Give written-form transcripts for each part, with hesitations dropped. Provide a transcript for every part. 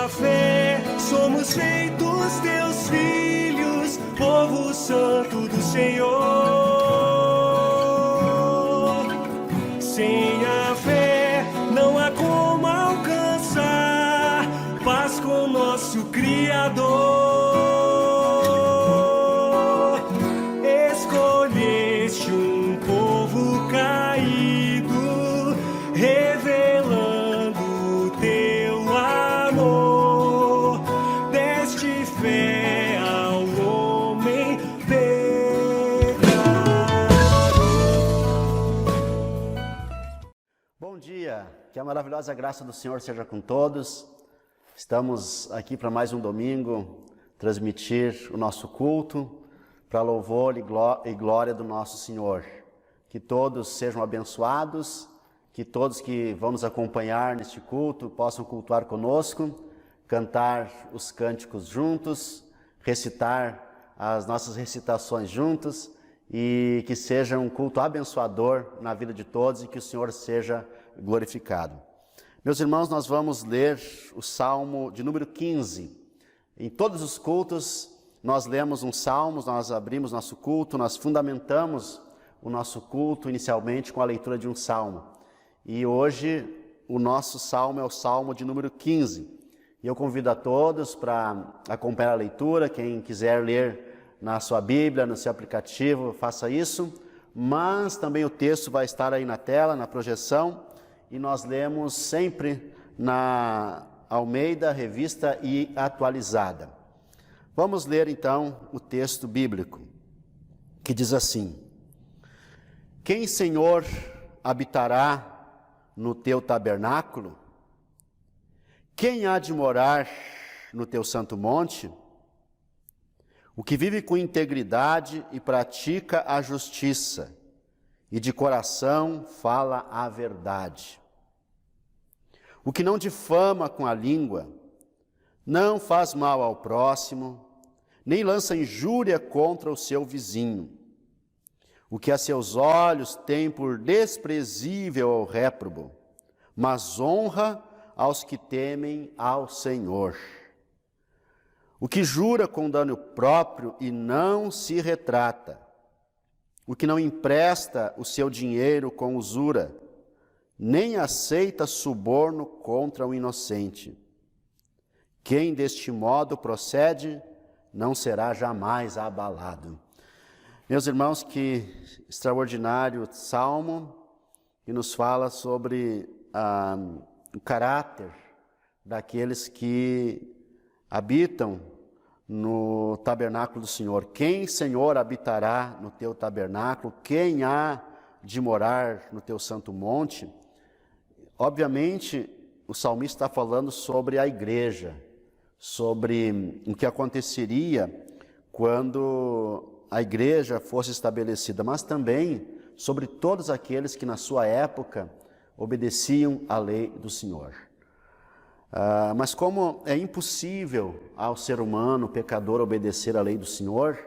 a fé somos feitos teus filhos, povo santo do Senhor. Sem a fé não há como alcançar paz com nosso Criador. Escolheste um povo caído, revelando o teu amor. Deste fé ao homem pecador. Bom dia, que a maravilhosa graça do Senhor seja com todos. Estamos aqui para mais um domingo, transmitir o nosso culto para louvor e glória do nosso Senhor. Que todos sejam abençoados, que todos que vão nos acompanhar neste culto possam cultuar conosco, cantar os cânticos juntos, recitar as nossas recitações juntos e que seja um culto abençoador na vida de todos e que o Senhor seja glorificado. Meus irmãos, nós vamos ler o Salmo de número 15. Em todos os cultos, nós lemos um salmo, nós abrimos nosso culto, nós fundamentamos o nosso culto inicialmente com a leitura de um salmo. E hoje o nosso salmo é o Salmo de número 15. E eu convido a todos para acompanhar a leitura, quem quiser ler na sua Bíblia, no seu aplicativo, faça isso. Mas também o texto vai estar aí na tela, na projeção, e nós lemos sempre na Almeida, Revista e Atualizada. Vamos ler então o texto bíblico, que diz assim: Quem, Senhor, habitará no teu tabernáculo? Quem há de morar no teu santo monte? O que vive com integridade e pratica a justiça, e de coração fala a verdade. O que não difama com a língua, não faz mal ao próximo, nem lança injúria contra o seu vizinho. O que a seus olhos tem por desprezível ou réprobo, mas honra aos que temem ao Senhor. O que jura com dano próprio e não se retrata. O que não empresta o seu dinheiro com usura, nem aceita suborno contra o inocente. Quem deste modo procede, não será jamais abalado. Meus irmãos, que extraordinário salmo que nos fala sobre o caráter daqueles que habitam no tabernáculo do Senhor. Quem, Senhor, habitará no teu tabernáculo? Quem há de morar no teu santo monte? Obviamente, o salmista está falando sobre a igreja, sobre o que aconteceria quando a igreja fosse estabelecida, mas também sobre todos aqueles que na sua época obedeciam à lei do Senhor. Mas como é impossível ao ser humano, pecador, obedecer à lei do Senhor,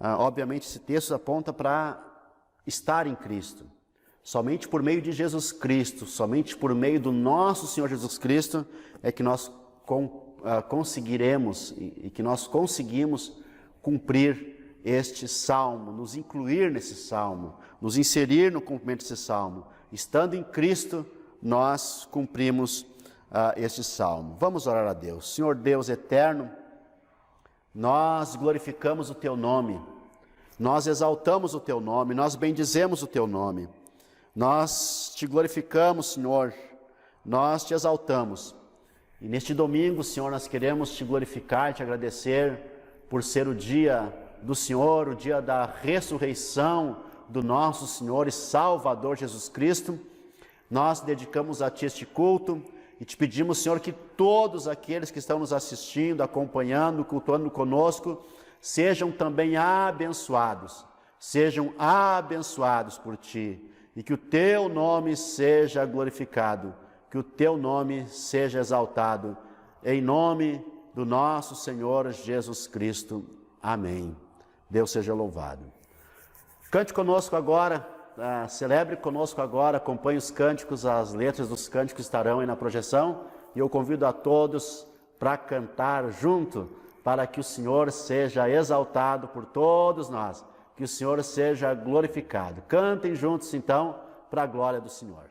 obviamente esse texto aponta para estar em Cristo. Somente por meio de Jesus Cristo, somente por meio do nosso Senhor Jesus Cristo, é que nós conseguiremos e que nós conseguimos cumprir este salmo, nos incluir nesse salmo, nos inserir no cumprimento desse salmo. Estando em Cristo, nós cumprimos este salmo. Vamos orar a Deus. Senhor Deus eterno, nós glorificamos o Teu nome, nós exaltamos o Teu nome, nós bendizemos o Teu nome. Nós Te glorificamos, Senhor, nós Te exaltamos. E neste domingo, Senhor, nós queremos Te glorificar, Te agradecer por ser o dia do Senhor, o dia da ressurreição do nosso Senhor e Salvador Jesus Cristo. Nós dedicamos a Ti este culto e Te pedimos, Senhor, que todos aqueles que estão nos assistindo, acompanhando, cultuando conosco, sejam também abençoados por Ti, e que o Teu nome seja glorificado, que o Teu nome seja exaltado, em nome do nosso Senhor Jesus Cristo. Amém. Deus seja louvado. Cante conosco agora, celebre conosco agora, acompanhe os cânticos, as letras dos cânticos estarão aí na projeção, e eu convido a todos para cantar junto, para que o Senhor seja exaltado por todos nós, que o Senhor seja glorificado. Cantem juntos então, para a glória do Senhor.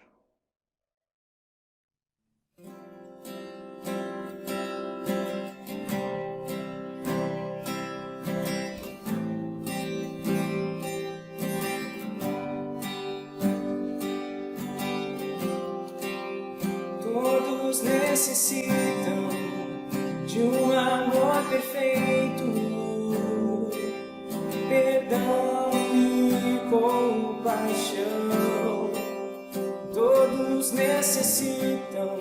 Todos necessitam de um amor perfeito, perdão e compaixão. Todos necessitam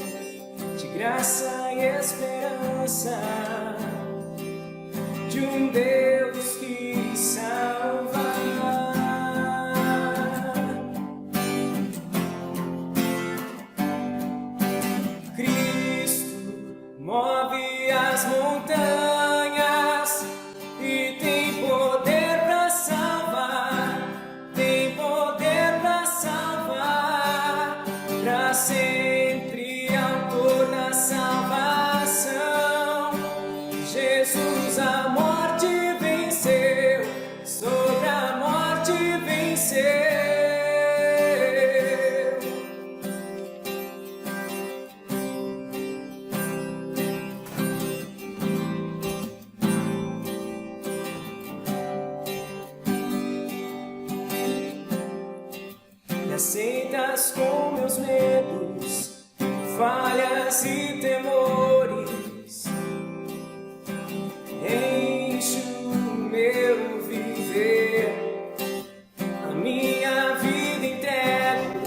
de graça e esperança, de um Deus que salva. Move as montanhas e tem poder para salvar, tem poder para salvar, para sempre autor da salvação. Jesus a morte venceu, sobre a morte venceu. Aceitas com meus medos, falhas e temores, enche o meu viver, a minha vida entrego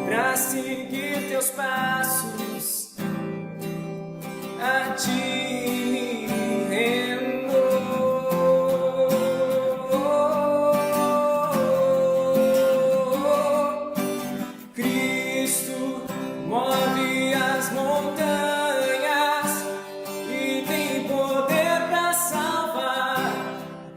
pra seguir teus passos, a ti me rendo. Move as montanhas e tem poder para salvar,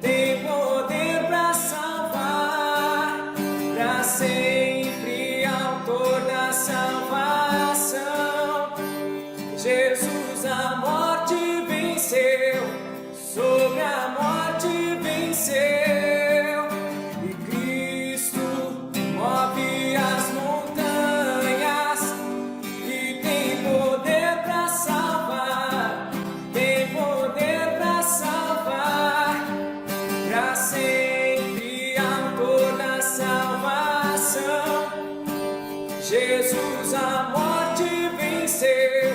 tem poder para salvar, para sempre autor da salvação. Jesus a morte venceu, sobre a morte venceu, e Cristo move as montanhas. Jesus a morte venceu,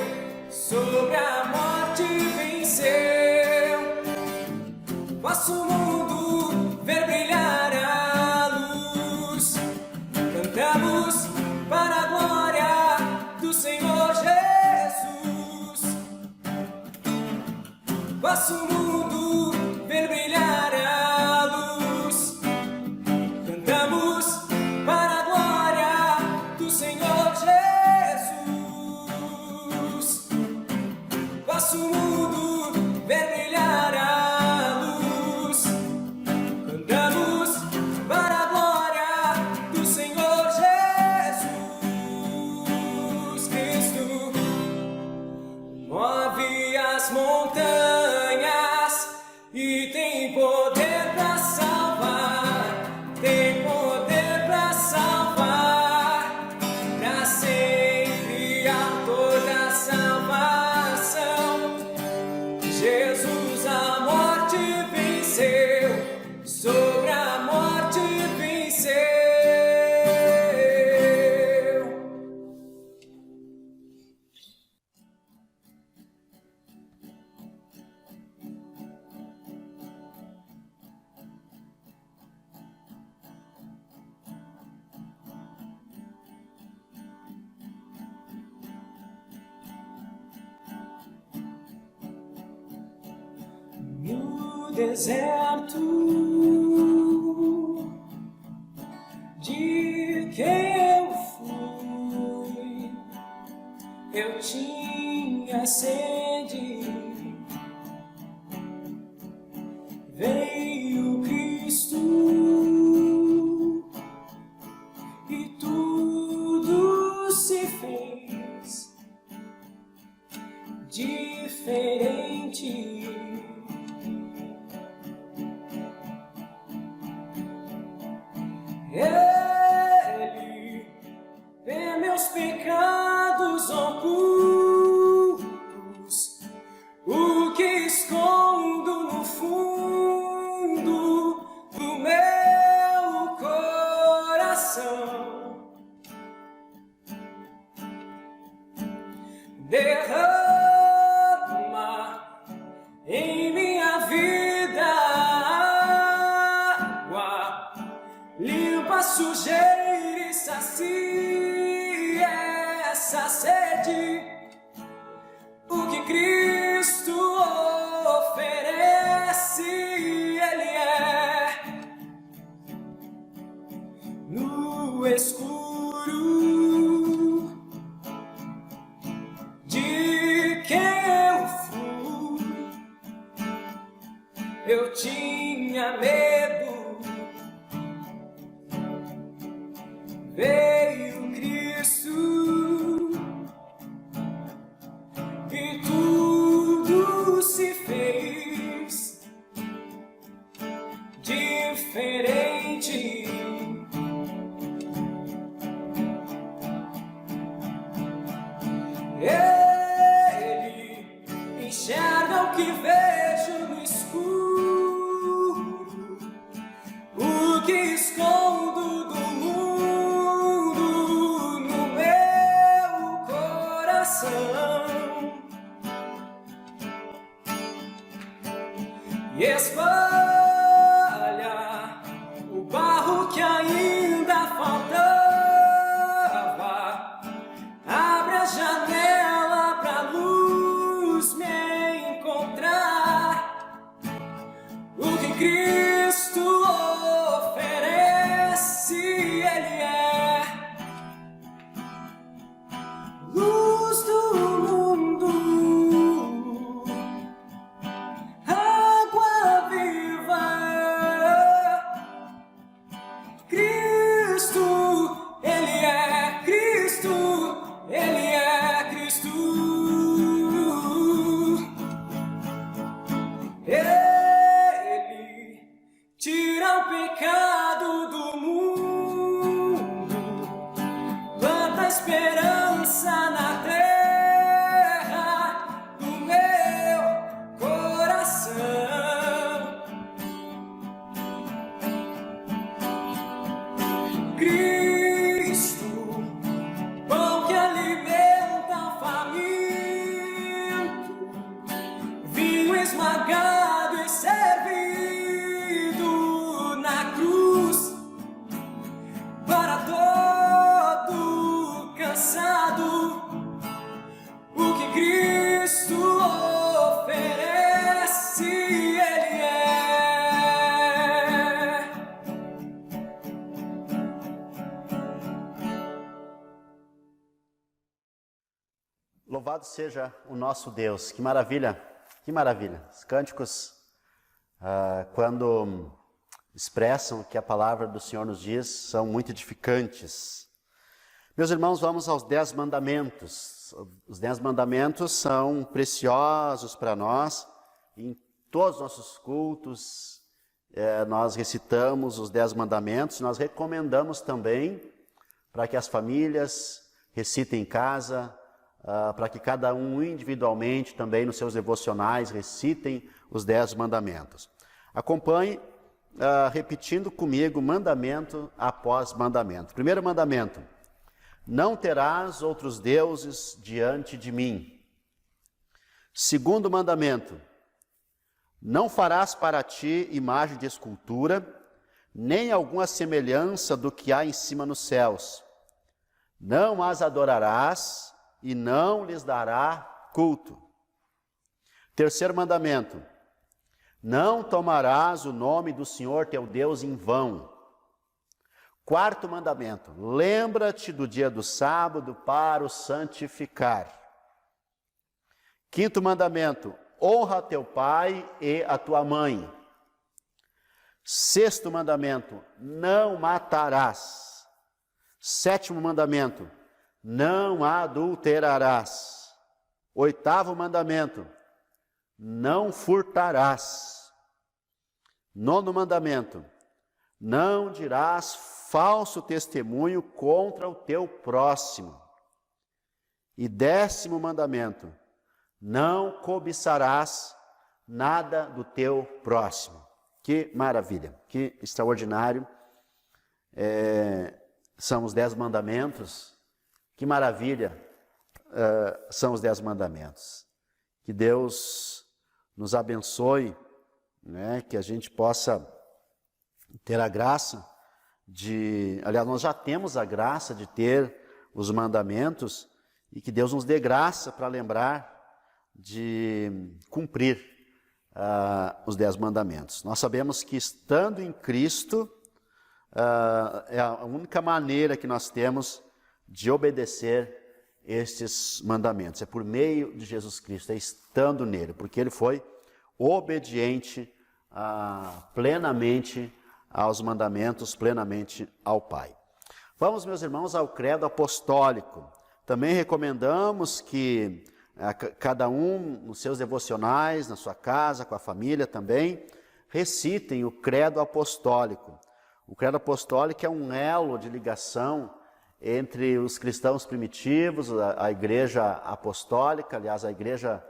sobre a morte venceu. Faça o mundo ver brilhar a luz, cantamos para a glória do Senhor Jesus. Faça o mundo ver brilhar a luz, cantamos para a glória do Senhor Jesus. Faça o mundo ver brilhar a luz, cantamos para a glória do Senhor Jesus. Cristo move as montanhas e tem poder para salvar, tem poder para salvar, para sempre autor da salvação. Jesus a morte venceu, sobre a morte venceu. No deserto de que eu fui, eu tinha sede. Veio Cristo e tudo se fez diferente. Ele vê meus pecados ocultos, o que escondo no fundo do meu coração. Derrama em minha vida água, limpa a sujeira e sacia essa sede. O que Cristo oferece, Ele é no escuro de quem eu fui. Eu tinha medo, veio Cristo e tudo se fez diferente. Ele enxerga o que vejo no escuro, o que escondo do mundo no meu coração. E espalha o barro que ainda faltava, abre a janela pra luz me encontrar. O que Cristo oferece, Ele é luz do mundo, água viva. Cristo, Ele é Cristo, Ele é Cristo. Ele tira o pecado do mundo, planta esperança na terra do meu coração. Cristo, pão que alimenta faminto, vinho esmagado e servido na cruz, para todo cansado. O que Cristo oferece, Ele é. Louvado seja o nosso Deus. Que maravilha, que maravilha. Os cânticos, quando expressam o que a palavra do Senhor nos diz, são muito edificantes. Meus irmãos, vamos aos 10 mandamentos. Os 10 mandamentos são preciosos para nós. Em todos os nossos cultos, nós recitamos os 10 mandamentos. Nós recomendamos também para que as famílias recitem em casa, para que cada um individualmente também nos seus devocionais recitem os 10 mandamentos. Acompanhe repetindo comigo mandamento após mandamento. Primeiro mandamento: não terás outros deuses diante de mim. Segundo mandamento: não farás para ti imagem de escultura, nem alguma semelhança do que há em cima nos céus. Não as adorarás e não lhes dará culto. Terceiro mandamento: não tomarás o nome do Senhor teu Deus em vão. Quarto mandamento: lembra-te do dia do sábado para o santificar. Quinto mandamento: honra teu pai e a tua mãe. Sexto mandamento: não matarás. Sétimo mandamento: não adulterarás. 8º mandamento: não furtarás. 9º mandamento: não dirás falso testemunho contra o teu próximo. E 10º mandamento: não cobiçarás nada do teu próximo. Que maravilha, que extraordinário. São os 10 mandamentos. Que maravilha são os 10 mandamentos. Que Deus nos abençoe, né, que a gente possa ter a graça de... Aliás, nós já temos a graça de ter os mandamentos, e que Deus nos dê graça para lembrar de cumprir os 10 mandamentos. Nós sabemos que estando em Cristo, é a única maneira que nós temos de obedecer estes mandamentos. É por meio de Jesus Cristo, é estando nele, porque ele foi obediente plenamente aos mandamentos, plenamente ao Pai. Vamos, meus irmãos, ao credo apostólico. Também recomendamos que cada um, nos seus devocionais, na sua casa, com a família também, recitem o credo apostólico. O credo apostólico é um elo de ligação entre os cristãos primitivos, a igreja apostólica, aliás, a igreja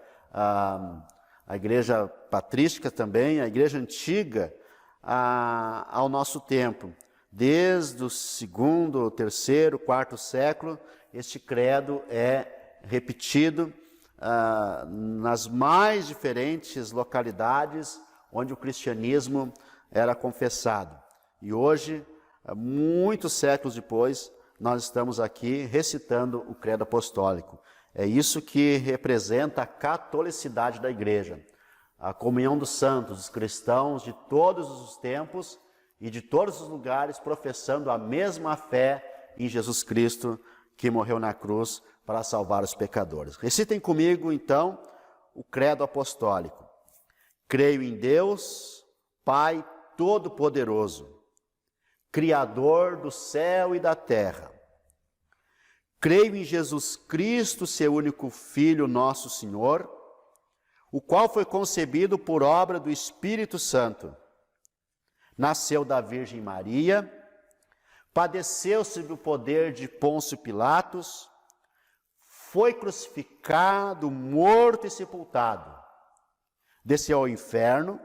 patrística também, a igreja antiga, ao nosso tempo. Desde o 2º, 3º, 4º século, este credo é repetido nas mais diferentes localidades onde o cristianismo era confessado. E hoje, muitos séculos depois, nós estamos aqui recitando o credo apostólico. É isso que representa a catolicidade da igreja, a comunhão dos santos, os cristãos de todos os tempos e de todos os lugares, professando a mesma fé em Jesus Cristo, que morreu na cruz para salvar os pecadores. Recitem comigo, então, o credo apostólico. Creio em Deus, Pai Todo-Poderoso, Criador do céu e da terra. Creio em Jesus Cristo, seu único Filho, nosso Senhor, o qual foi concebido por obra do Espírito Santo. Nasceu da Virgem Maria, padeceu sob o poder de Pôncio Pilatos, foi crucificado, morto e sepultado. Desceu ao inferno,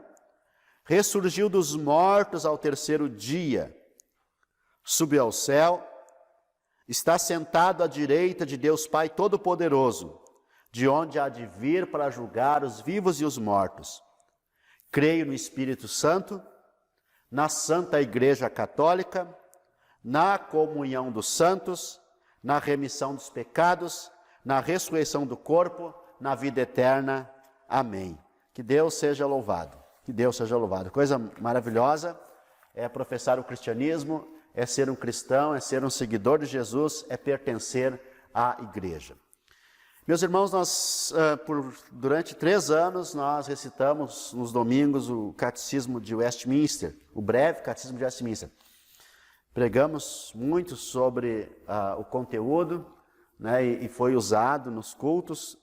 ressurgiu dos mortos ao 3º dia, subiu ao céu, está sentado à direita de Deus Pai Todo-Poderoso, de onde há de vir para julgar os vivos e os mortos. Creio no Espírito Santo, na Santa Igreja Católica, na comunhão dos santos, na remissão dos pecados, na ressurreição do corpo, na vida eterna. Amém. Que Deus seja louvado. Que Deus seja louvado. Coisa maravilhosa é professar o cristianismo, é ser um cristão, é ser um seguidor de Jesus, é pertencer à igreja. Meus irmãos, durante 3 anos, nós recitamos nos domingos o Catecismo de Westminster, o breve Catecismo de Westminster. Pregamos muito sobre o conteúdo, né, e foi usado nos cultos,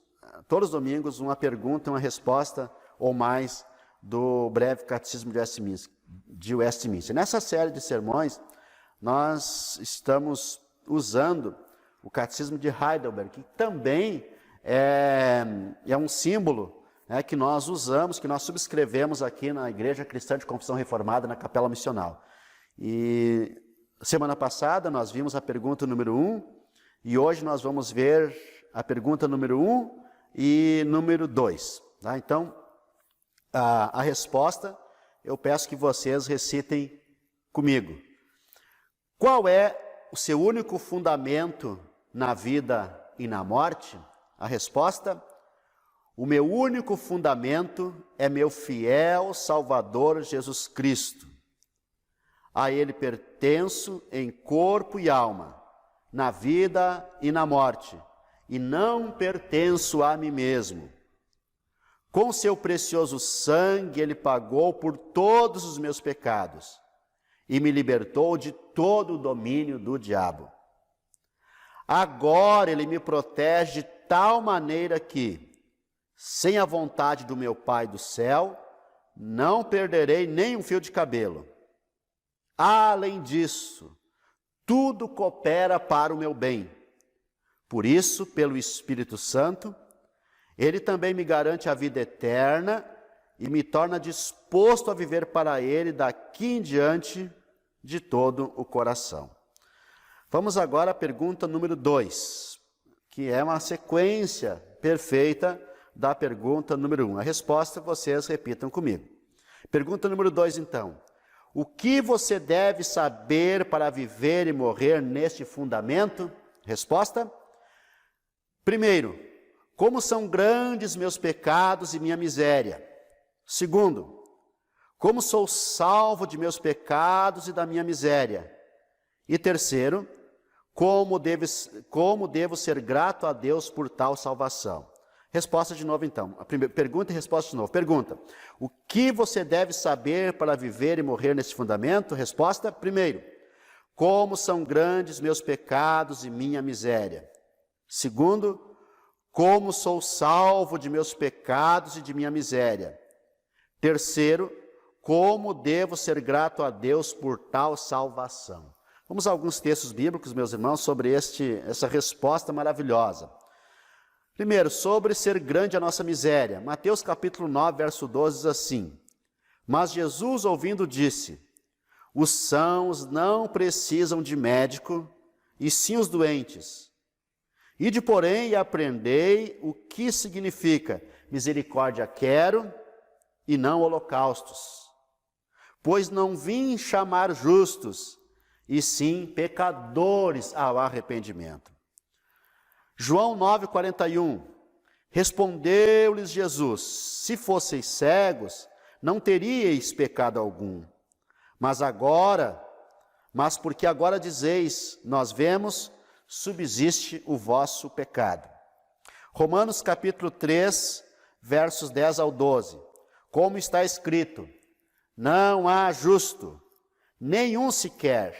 todos os domingos, uma pergunta, uma resposta ou mais do breve Catecismo de Westminster. Nessa série de sermões, nós estamos usando o Catecismo de Heidelberg, que também é um símbolo, né, que nós usamos, que nós subscrevemos aqui na Igreja Cristã de Confissão Reformada, na Capela Missional. E semana passada nós vimos a pergunta número 1, e hoje nós vamos ver a pergunta número 1 e número 2. Tá? Então, a resposta, eu peço que vocês recitem comigo. Qual é o seu único fundamento na vida e na morte? A resposta: o meu único fundamento é meu fiel Salvador Jesus Cristo. A Ele pertenço em corpo e alma, na vida e na morte, e não pertenço a mim mesmo. Com seu precioso sangue Ele pagou por todos os meus pecados e me libertou de todo o domínio do diabo. Agora Ele me protege de tal maneira que, Sem a vontade do meu Pai do céu, não perderei nem um fio de cabelo. Além disso, tudo coopera para o meu bem. Por isso, pelo Espírito Santo, Ele também me garante a vida eterna e me torna disposto a viver para Ele daqui em diante de todo o coração. Vamos agora à pergunta número 2, que é uma sequência perfeita da pergunta número 1. A resposta vocês repitam comigo. Pergunta número 2, então. O que você deve saber para viver e morrer neste fundamento? Resposta. Primeiro, como são grandes meus pecados e minha miséria. Segundo, como sou salvo de meus pecados e da minha miséria. E terceiro, como devo ser grato a Deus por tal salvação. Resposta de novo, então. Pergunta e resposta de novo. Pergunta: o que você deve saber para viver e morrer neste fundamento? Resposta: primeiro, como são grandes meus pecados e minha miséria. Segundo, como sou salvo de meus pecados e de minha miséria. Terceiro, como devo ser grato a Deus por tal salvação. Vamos a alguns textos bíblicos, meus irmãos, sobre essa resposta maravilhosa. Primeiro, sobre ser grande a nossa miséria. Mateus capítulo 9, verso 12 diz assim: Mas Jesus, ouvindo, disse: Os sãos não precisam de médico, e sim os doentes. Ide, porém, e aprendei o que significa misericórdia quero e não holocaustos. Pois não vim chamar justos, e sim pecadores ao arrependimento. João 9,41, respondeu-lhes Jesus: Se fosseis cegos, não teríeis pecado algum. Mas porque agora dizeis, nós vemos, subsiste o vosso pecado. Romanos capítulo 3, versos 10 ao 12. Como está escrito: Não há justo, nenhum sequer,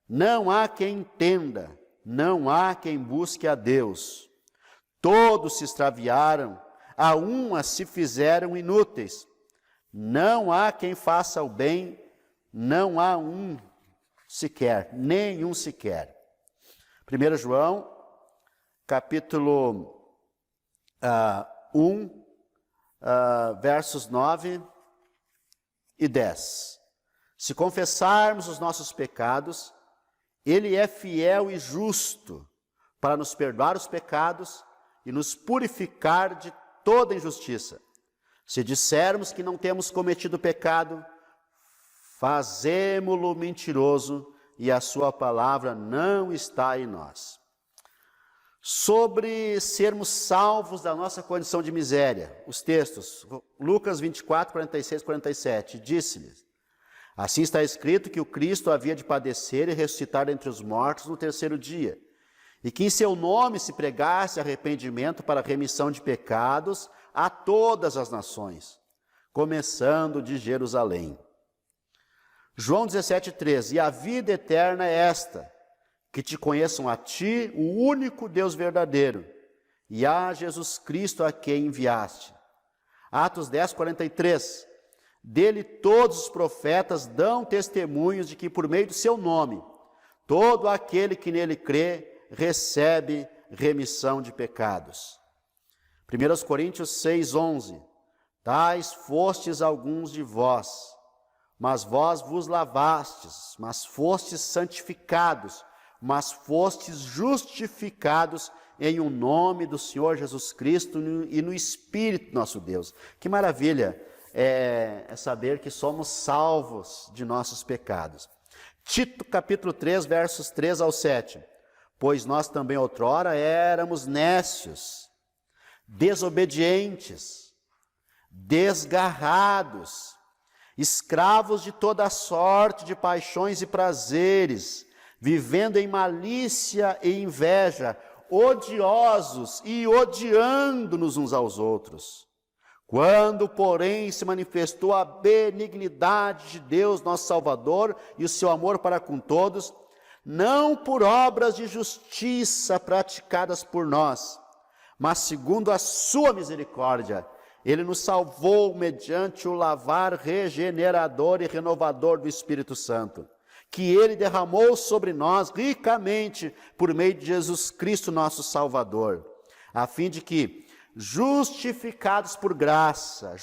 não há quem entenda, não há quem busque a Deus. Todos se extraviaram, a uma se fizeram inúteis. Não há quem faça o bem, não há um sequer, nenhum sequer. 1 João, capítulo 1, versos 9 e 10. Se confessarmos os nossos pecados, Ele é fiel e justo para nos perdoar os pecados e nos purificar de toda injustiça. Se dissermos que não temos cometido pecado, fazemo-lo mentiroso e a sua palavra não está em nós. Sobre sermos salvos da nossa condição de miséria, os textos, Lucas 24, 46, 47, disse-lhes: Assim está escrito que o Cristo havia de padecer e ressuscitar dentre os mortos no terceiro dia, e que em seu nome se pregasse arrependimento para a remissão de pecados a todas as nações, começando de Jerusalém. João 17,13, e a vida eterna é esta, que te conheçam a ti, o único Deus verdadeiro, e a Jesus Cristo a quem enviaste. Atos 10, 43, dele todos os profetas dão testemunhos de que por meio do seu nome, todo aquele que nele crê, recebe remissão de pecados. 1 Coríntios 6, 11, tais fostes alguns de vós, mas vós vos lavastes, mas fostes santificados, mas fostes justificados em o nome do Senhor Jesus Cristo e no Espírito nosso Deus. Que maravilha é saber que somos salvos de nossos pecados. Tito capítulo 3, versos 3 ao 7. Pois nós também outrora éramos nécios, desobedientes, desgarrados, escravos de toda sorte de paixões e prazeres, vivendo em malícia e inveja, odiosos e odiando-nos uns aos outros. Quando, porém, se manifestou a benignidade de Deus, nosso Salvador, e o seu amor para com todos, não por obras de justiça praticadas por nós, mas segundo a sua misericórdia, Ele nos salvou mediante o lavar regenerador e renovador do Espírito Santo, que Ele derramou sobre nós ricamente por meio de Jesus Cristo, nosso Salvador, a fim de que, justificados por graça,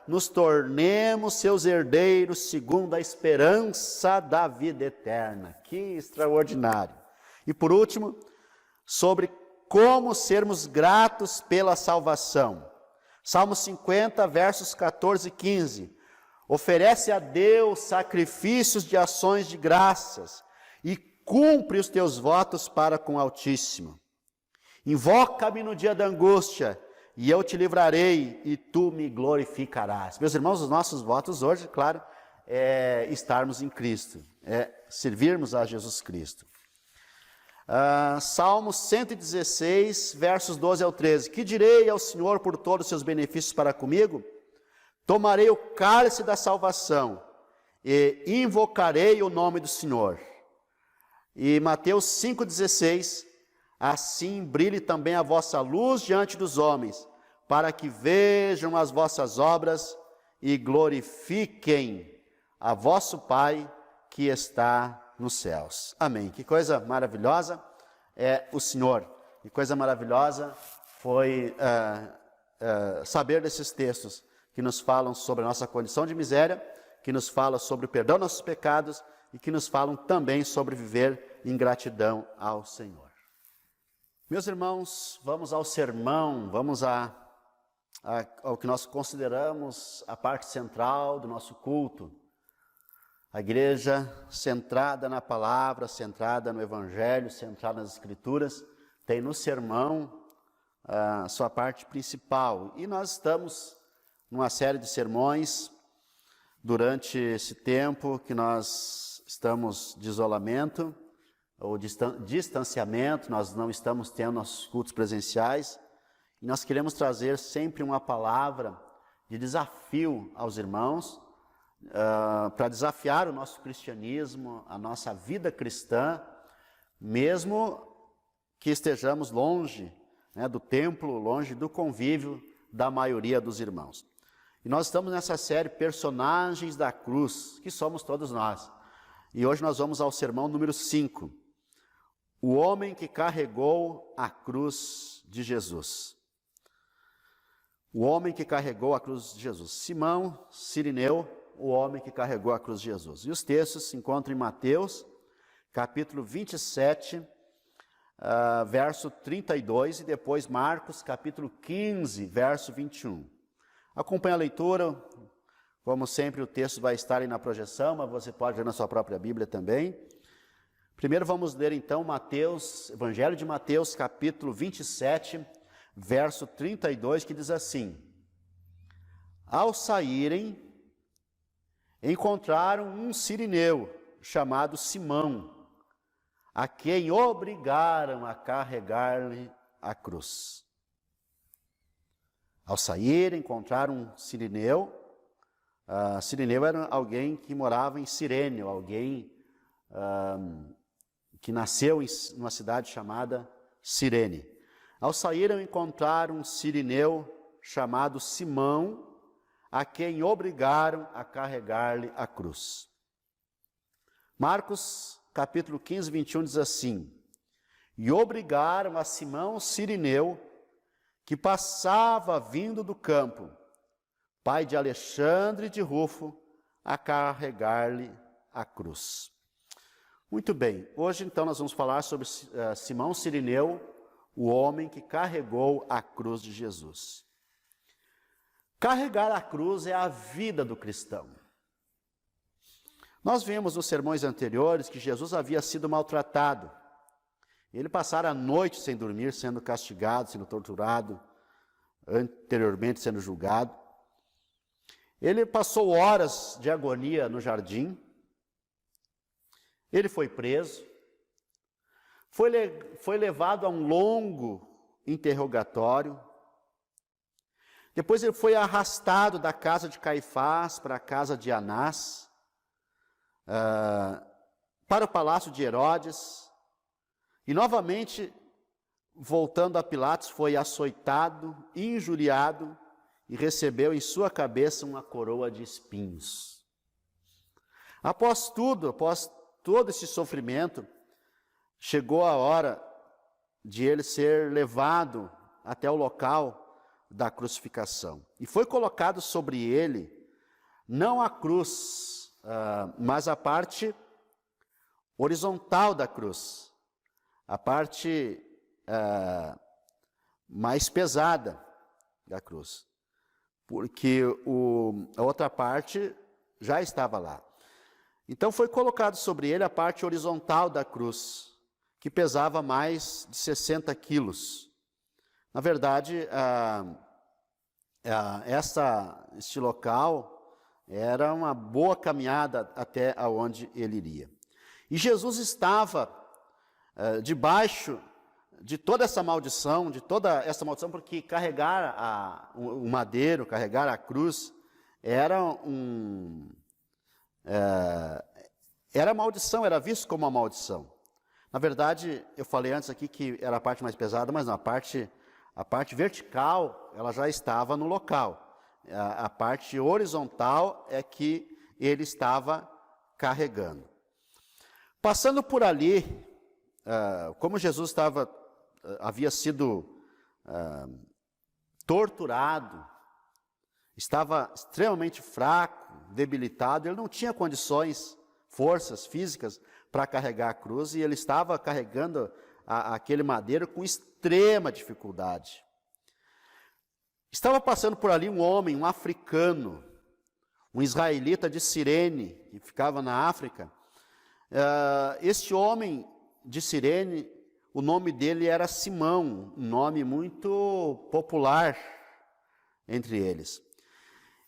nos tornemos seus herdeiros segundo a esperança da vida eterna. Que extraordinário! E por último, sobre como sermos gratos pela salvação. Salmo 50, versos 14 e 15. Oferece a Deus sacrifícios de ações de graças e cumpre os teus votos para com o Altíssimo. Invoca-me no dia da angústia, e eu te livrarei, e tu me glorificarás. Meus irmãos, os nossos votos hoje, claro, é estarmos em Cristo, é servirmos a Jesus Cristo. Salmo 116, versos 12 ao 13. Que direi ao Senhor por todos os seus benefícios para comigo? Tomarei o cálice da salvação e invocarei o nome do Senhor. E Mateus 5,16, assim brilhe também a vossa luz diante dos homens, para que vejam as vossas obras e glorifiquem a vosso Pai que está nos céus. Amém. Que coisa maravilhosa é o Senhor. Que coisa maravilhosa foi saber desses textos que nos falam sobre a nossa condição de miséria, que nos falam sobre o perdão dos nossos pecados e que nos falam também sobre viver em gratidão ao Senhor. Meus irmãos, vamos ao sermão, vamos ao que nós consideramos a parte central do nosso culto. A igreja centrada na palavra, centrada no Evangelho, centrada nas Escrituras, tem no sermão a sua parte principal. E nós estamos numa série de sermões durante esse tempo que nós estamos de isolamento ou distanciamento, nós não estamos tendo nossos cultos presenciais, e nós queremos trazer sempre uma palavra de desafio aos irmãos, para desafiar o nosso cristianismo, a nossa vida cristã, mesmo que estejamos longe, né, do templo, longe do convívio da maioria dos irmãos. E nós estamos nessa série Personagens da Cruz, que somos todos nós. E hoje nós vamos ao sermão número 5. O homem que carregou a cruz de Jesus. O homem que carregou a cruz de Jesus. Simão Cirineu, o homem que carregou a cruz de Jesus. E os textos se encontram em Mateus, capítulo 27, verso 32, e depois Marcos, capítulo 15, verso 21. Acompanhe a leitura, como sempre o texto vai estar aí na projeção, mas você pode ler na sua própria Bíblia também. Primeiro vamos ler então Mateus, Evangelho de Mateus, capítulo 27, verso 32, que diz assim: Ao saírem, encontraram um cirineu chamado Simão, a quem obrigaram a carregar-lhe a cruz. Ao sair, encontraram um cirineu. Cirineu era alguém que morava em Cirene, alguém que nasceu em uma cidade chamada Cirene. Ao saíram, encontraram um cirineu chamado Simão, a quem obrigaram a carregar-lhe a cruz. Marcos, capítulo 15, 21, diz assim: E obrigaram a Simão Cirineu, que passava vindo do campo, pai de Alexandre e de Rufo, a carregar-lhe a cruz. Muito bem, hoje então nós vamos falar sobre Simão Cirineu, o homem que carregou a cruz de Jesus. Carregar a cruz é a vida do cristão. Nós vimos nos sermões anteriores que Jesus havia sido maltratado. Ele passara a noite sem dormir, sendo castigado, sendo torturado, anteriormente sendo julgado. Ele passou horas de agonia no jardim. Ele foi preso. Foi levado a um longo interrogatório. Depois ele foi arrastado da casa de Caifás para a casa de Anás, para o palácio de Herodes, e novamente, voltando a Pilatos, foi açoitado, injuriado, e recebeu em sua cabeça uma coroa de espinhos. Após todo esse sofrimento, chegou a hora de ele ser levado até o local da crucificação. E foi colocado sobre ele, não a cruz, mas a parte horizontal da cruz, a parte mais pesada da cruz, porque a outra parte já estava lá. Então foi colocado sobre ele a parte horizontal da cruz, que pesava mais de 60 quilos. Na verdade, este local era uma boa caminhada até aonde ele iria. E Jesus estava debaixo de toda essa maldição, porque carregar o madeiro, carregar a cruz, era maldição, era visto como uma maldição. Na verdade, eu falei antes aqui que era a parte mais pesada, mas não, a parte vertical, ela já estava no local. A parte horizontal é que ele estava carregando. Passando por ali, como Jesus havia sido torturado, estava extremamente fraco, debilitado, ele não tinha condições, forças físicas para carregar a cruz, e ele estava carregando aquele madeiro com extrema dificuldade. Estava passando por ali um homem, um africano, um israelita de Cirene, que ficava na África. Este homem de Cirene, o nome dele era Simão, um nome muito popular entre eles.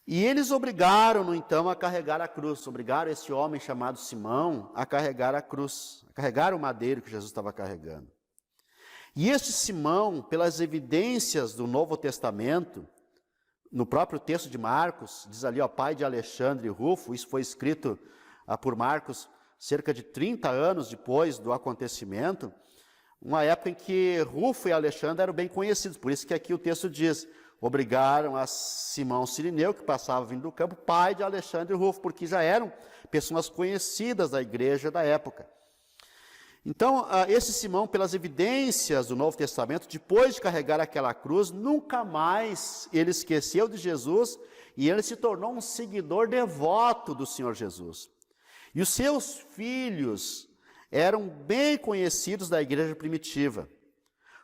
E eles obrigaram-no, então, a carregar a cruz. Obrigaram esse homem chamado Simão a carregar a cruz, a carregar o madeiro que Jesus estava carregando. E este Simão, pelas evidências do Novo Testamento, no próprio texto de Marcos, diz ali, pai de Alexandre e Rufo, isso foi escrito por Marcos cerca de 30 anos depois do acontecimento, uma época em que Rufo e Alexandre eram bem conhecidos, por isso que aqui o texto diz: obrigaram a Simão Cirineu, que passava vindo do campo, pai de Alexandre e Rufo, porque já eram pessoas conhecidas da igreja da época. Então, esse Simão, pelas evidências do Novo Testamento, depois de carregar aquela cruz, nunca mais ele esqueceu de Jesus, e ele se tornou um seguidor devoto do Senhor Jesus. E os seus filhos eram bem conhecidos da igreja primitiva.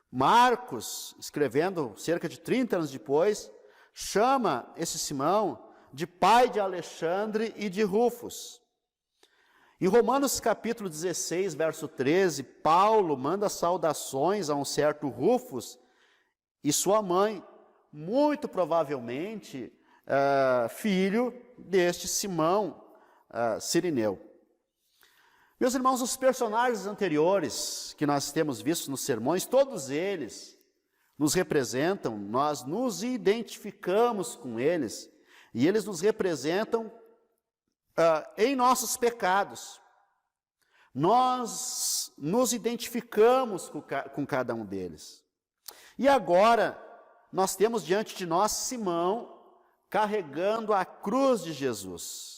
Marcos, escrevendo cerca de 30 anos depois, chama esse Simão de pai de Alexandre e de Rufus. Em Romanos capítulo 16, verso 13, Paulo manda saudações a um certo Rufus e sua mãe, muito provavelmente filho deste Simão Cirineu. Meus irmãos, os personagens anteriores que nós temos visto nos sermões, todos eles nos representam, nós nos identificamos com eles, e eles nos representam em nossos pecados. Nós nos identificamos com cada um deles. E agora, nós temos diante de nós Simão carregando a cruz de Jesus.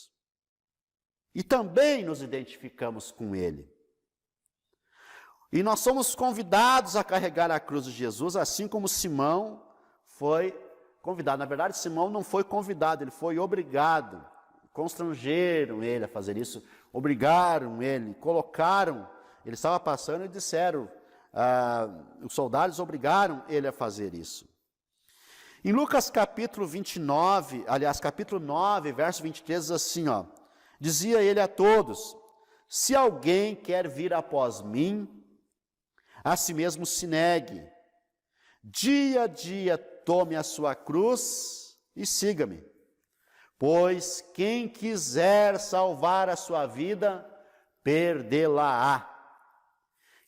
E também nos identificamos com ele. E nós somos convidados a carregar a cruz de Jesus, assim como Simão foi convidado. Na verdade, Simão não foi convidado, ele foi obrigado. Constrangeram ele a fazer isso, obrigaram ele, colocaram, ele estava passando e disseram, os soldados obrigaram ele a fazer isso. Em Lucas capítulo 29, aliás, capítulo 9, verso 23, diz assim, dizia ele a todos: se alguém quer vir após mim, a si mesmo se negue, dia a dia tome a sua cruz e siga-me. Pois quem quiser salvar a sua vida, perdê-la-á.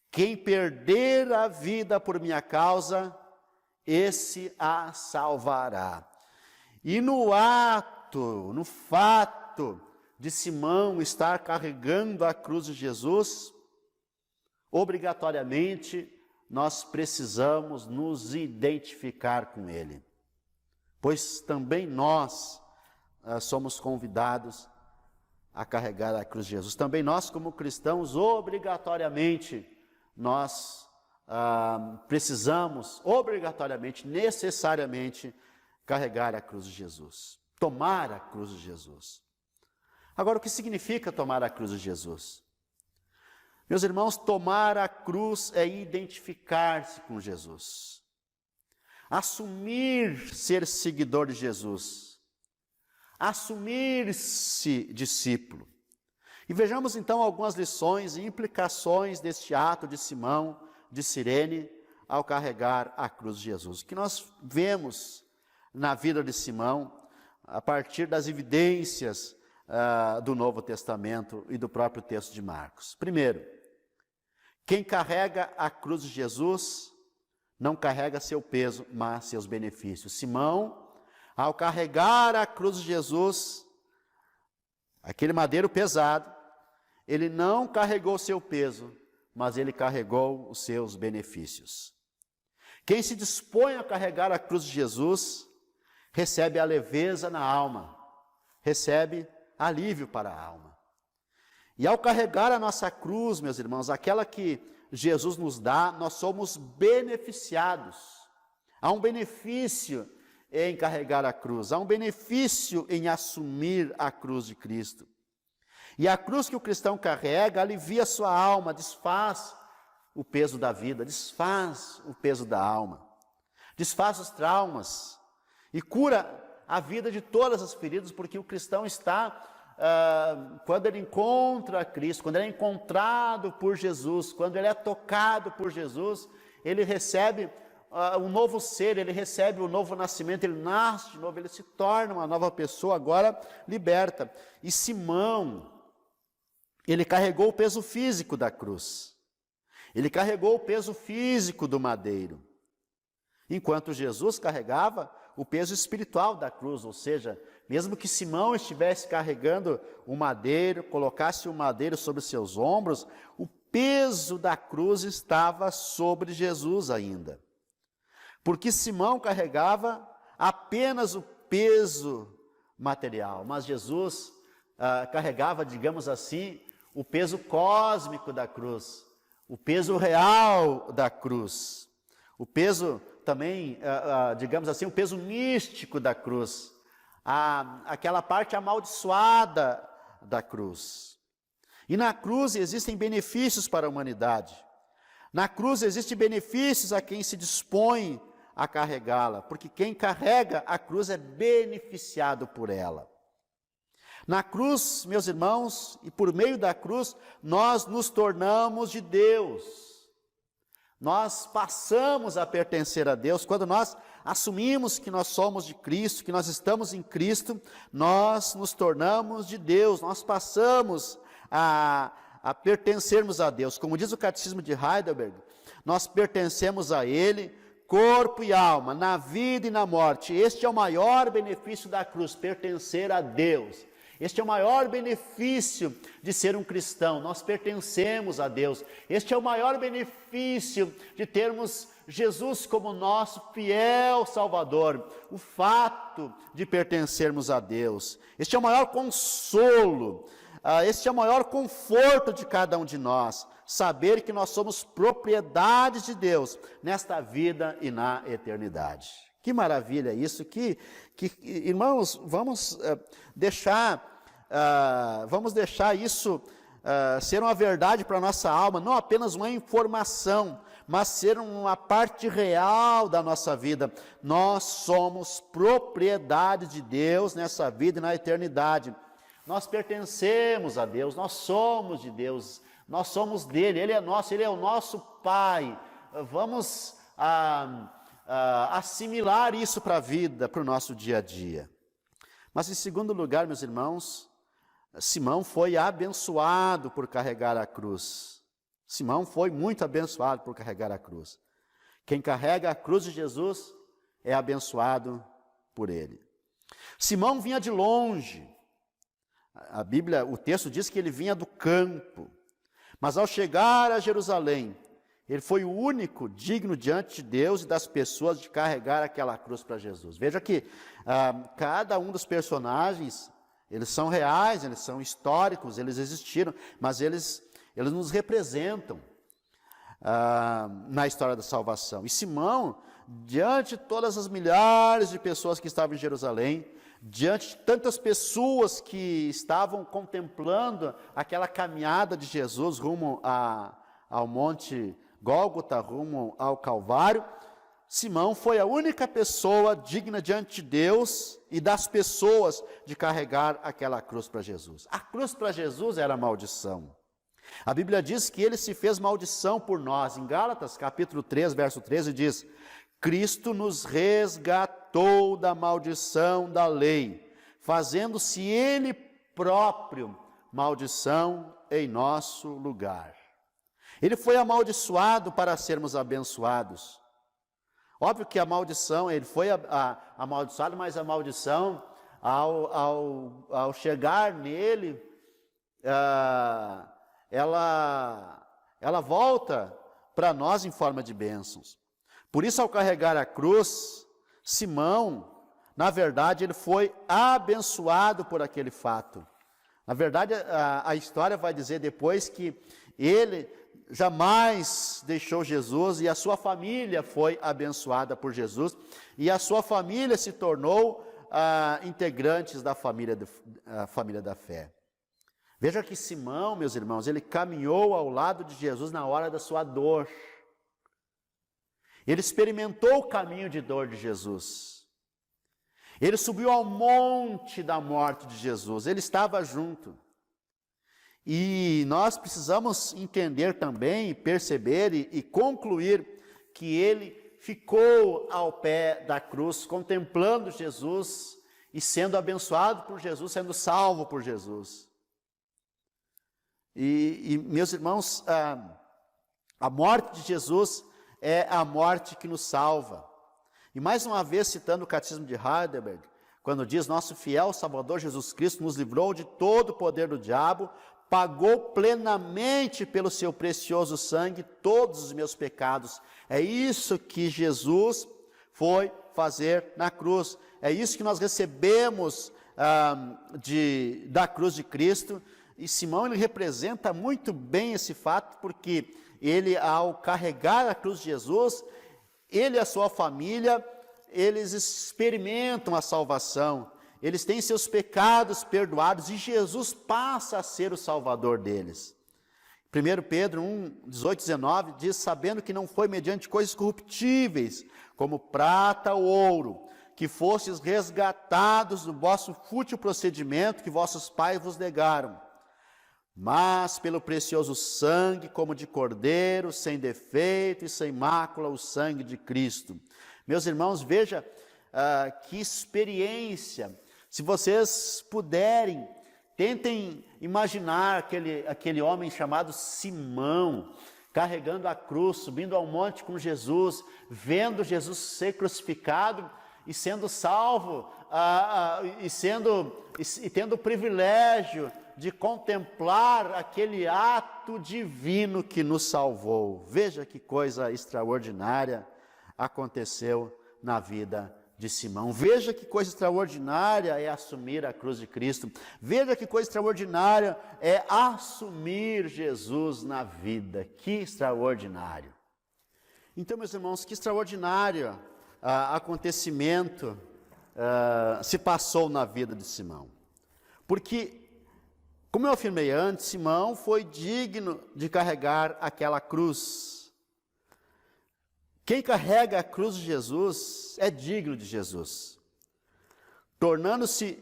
Quem perder a vida por minha causa, esse a salvará. E no fato de Simão estar carregando a cruz de Jesus, obrigatoriamente nós precisamos nos identificar com ele, pois também nós somos convidados a carregar a cruz de Jesus. Também nós, como cristãos, obrigatoriamente, nós precisamos, obrigatoriamente, necessariamente, carregar a cruz de Jesus, tomar a cruz de Jesus. Agora, o que significa tomar a cruz de Jesus? Meus irmãos, tomar a cruz é identificar-se com Jesus, assumir ser seguidor de Jesus, assumir-se discípulo. E vejamos então algumas lições e implicações deste ato de Simão, de Cirene, ao carregar a cruz de Jesus. O que nós vemos na vida de Simão, a partir das evidências do Novo Testamento e do próprio texto de Marcos. Primeiro, quem carrega a cruz de Jesus não carrega seu peso, mas seus benefícios. Simão, ao carregar a cruz de Jesus, aquele madeiro pesado, ele não carregou seu peso, mas ele carregou os seus benefícios. Quem se dispõe a carregar a cruz de Jesus, recebe a leveza na alma, recebe alívio para a alma. E ao carregar a nossa cruz, meus irmãos, aquela que Jesus nos dá, nós somos beneficiados. Há um benefício em carregar a cruz, há um benefício em assumir a cruz de Cristo. E a cruz que o cristão carrega alivia a sua alma, desfaz o peso da vida, desfaz o peso da alma, desfaz os traumas e cura a vida de todas as feridas, porque o cristão está, quando ele encontra Cristo, quando ele é encontrado por Jesus, quando ele é tocado por Jesus, ele recebe um novo ser, ele recebe um novo nascimento, ele nasce de novo, ele se torna uma nova pessoa, agora liberta. E Simão, ele carregou o peso físico da cruz, ele carregou o peso físico do madeiro, enquanto Jesus carregava o peso espiritual da cruz, ou seja, mesmo que Simão estivesse carregando o madeiro, colocasse o madeiro sobre seus ombros, o peso da cruz estava sobre Jesus ainda. Porque Simão carregava apenas o peso material, mas Jesus carregava, digamos assim, o peso cósmico da cruz, o peso real da cruz, o peso também, digamos assim, o peso místico da cruz, aquela parte amaldiçoada da cruz. E na cruz existem benefícios para a humanidade. Na cruz existem benefícios a quem se dispõe a carregá-la, porque quem carrega a cruz é beneficiado por ela. Na cruz, meus irmãos, e por meio da cruz, nós nos tornamos de Deus. Nós passamos a pertencer a Deus. Quando nós assumimos que nós somos de Cristo, que nós estamos em Cristo, nós nos tornamos de Deus, nós passamos a pertencermos a Deus. Como diz o Catecismo de Heidelberg, nós pertencemos a Ele, corpo e alma, na vida e na morte. Este é o maior benefício da cruz, pertencer a Deus. Este é o maior benefício de ser um cristão, nós pertencemos a Deus. Este é o maior benefício de termos Jesus como nosso fiel Salvador, o fato de pertencermos a Deus. Este é o maior consolo, este é o maior conforto de cada um de nós, saber que nós somos propriedades de Deus nesta vida e na eternidade. Que maravilha isso, que irmãos, vamos deixar isso ser uma verdade para a nossa alma, não apenas uma informação, mas ser uma parte real da nossa vida. Nós somos propriedade de Deus nessa vida e na eternidade. Nós pertencemos a Deus, nós somos de Deus, nós somos dele, ele é nosso, ele é o nosso Pai. Vamos assimilar isso para a vida, para o nosso dia a dia. Mas em segundo lugar, meus irmãos, Simão foi abençoado por carregar a cruz. Simão foi muito abençoado por carregar a cruz. Quem carrega a cruz de Jesus é abençoado por ele. Simão vinha de longe. A Bíblia, o texto diz que ele vinha do campo. Mas ao chegar a Jerusalém, ele foi o único digno diante de Deus e das pessoas de carregar aquela cruz para Jesus. Veja que cada um dos personagens, eles são reais, eles são históricos, eles existiram, mas eles nos representam na história da salvação. E Simão, diante de todas as milhares de pessoas que estavam em Jerusalém, diante de tantas pessoas que estavam contemplando aquela caminhada de Jesus rumo ao Monte Gólgota, rumo ao Calvário, Simão foi a única pessoa digna diante de Deus e das pessoas de carregar aquela cruz para Jesus. A cruz para Jesus era maldição. A Bíblia diz que ele se fez maldição por nós. Em Gálatas, capítulo 3, verso 13, diz: Cristo nos resgatou da maldição da lei, fazendo-se ele próprio maldição em nosso lugar. Ele foi amaldiçoado para sermos abençoados. Óbvio que a maldição, ele foi amaldiçoado, mas a maldição, ao chegar nele, ela volta para nós em forma de bênçãos. Por isso, ao carregar a cruz, Simão, na verdade, ele foi abençoado por aquele fato. Na verdade, a história vai dizer depois que ele jamais deixou Jesus e a sua família foi abençoada por Jesus e a sua família se tornou integrantes da família da fé. Veja que Simão, meus irmãos, ele caminhou ao lado de Jesus na hora da sua dor. Ele experimentou o caminho de dor de Jesus. Ele subiu ao monte da morte de Jesus. Ele estava junto. E nós precisamos entender também, perceber e concluir que ele ficou ao pé da cruz, contemplando Jesus e sendo abençoado por Jesus, sendo salvo por Jesus. E meus irmãos, a morte de Jesus é a morte que nos salva. E mais uma vez, citando o Catecismo de Heidelberg, quando diz: nosso fiel Salvador Jesus Cristo nos livrou de todo o poder do diabo, pagou plenamente pelo seu precioso sangue todos os meus pecados. É isso que Jesus foi fazer na cruz. É isso que nós recebemos da cruz de Cristo. E Simão, ele representa muito bem esse fato, porque ele, ao carregar a cruz de Jesus, ele e a sua família, eles experimentam a salvação. Eles têm seus pecados perdoados e Jesus passa a ser o Salvador deles. 1 Pedro 1, 18, 19 diz: sabendo que não foi mediante coisas corruptíveis, como prata ou ouro, que fostes resgatados do vosso fútil procedimento que vossos pais vos negaram, mas pelo precioso sangue, como de cordeiro, sem defeito e sem mácula, o sangue de Cristo. Meus irmãos, veja que experiência. Se vocês puderem, tentem imaginar aquele homem chamado Simão, carregando a cruz, subindo ao monte com Jesus, vendo Jesus ser crucificado e sendo salvo, e tendo o privilégio de contemplar aquele ato divino que nos salvou. Veja que coisa extraordinária aconteceu na vida de Simão. Veja que coisa extraordinária é assumir a cruz de Cristo. Veja que coisa extraordinária é assumir Jesus na vida. Que extraordinário. Então, meus irmãos, que extraordinário acontecimento se passou na vida de Simão. Porque, como eu afirmei antes, Simão foi digno de carregar aquela cruz. Quem carrega a cruz de Jesus é digno de Jesus, torna-se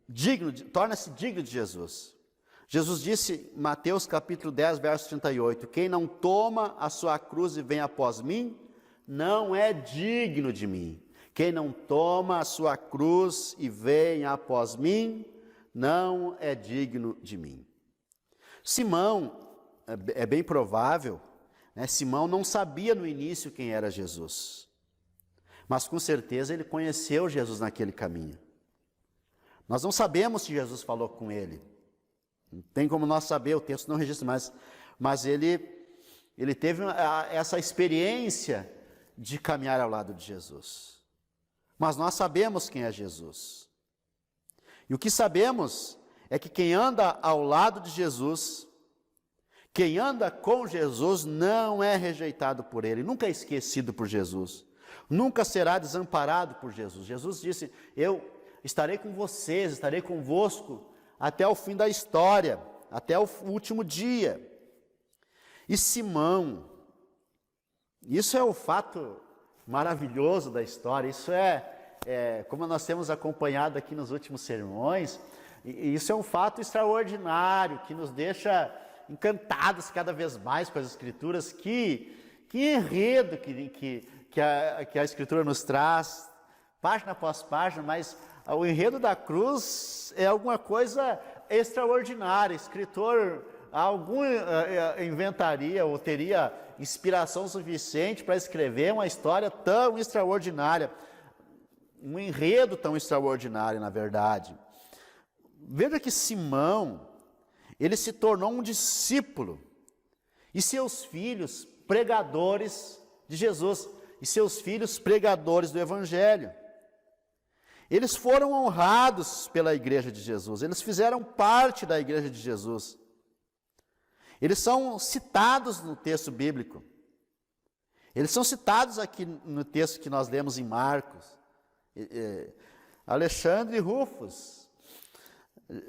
digno de Jesus. Jesus disse, Mateus capítulo 10, verso 38, quem não toma a sua cruz e vem após mim, não é digno de mim. Quem não toma a sua cruz e vem após mim, não é digno de mim. Simão, é bem provável, Simão não sabia no início quem era Jesus, mas com certeza ele conheceu Jesus naquele caminho. Nós não sabemos se Jesus falou com ele, Não tem como nós saber, o texto não registra, mas ele teve essa experiência de caminhar ao lado de Jesus. Mas nós sabemos quem é Jesus. E o que sabemos é que quem anda ao lado de Jesus, quem anda com Jesus, não é rejeitado por Ele, nunca é esquecido por Jesus, nunca será desamparado por Jesus. Jesus disse: eu estarei com vocês, estarei convosco até o fim da história, até o último dia. E Simão, isso é o fato maravilhoso da história, isso como nós temos acompanhado aqui nos últimos sermões, e isso é um fato extraordinário, que nos deixa encantados cada vez mais com as Escrituras. Que enredo que a Escritura nos traz, página após página, mas o enredo da cruz é alguma coisa extraordinária. Escritor algum inventaria ou teria inspiração suficiente para escrever uma história tão extraordinária, um enredo tão extraordinário, na verdade. Veja que Simão, ele se tornou um discípulo, e seus filhos pregadores de Jesus, e seus filhos pregadores do Evangelho. Eles foram honrados pela igreja de Jesus, eles fizeram parte da igreja de Jesus. Eles são citados no texto bíblico. Eles são citados aqui no texto que nós lemos em Marcos. Alexandre e Rufus.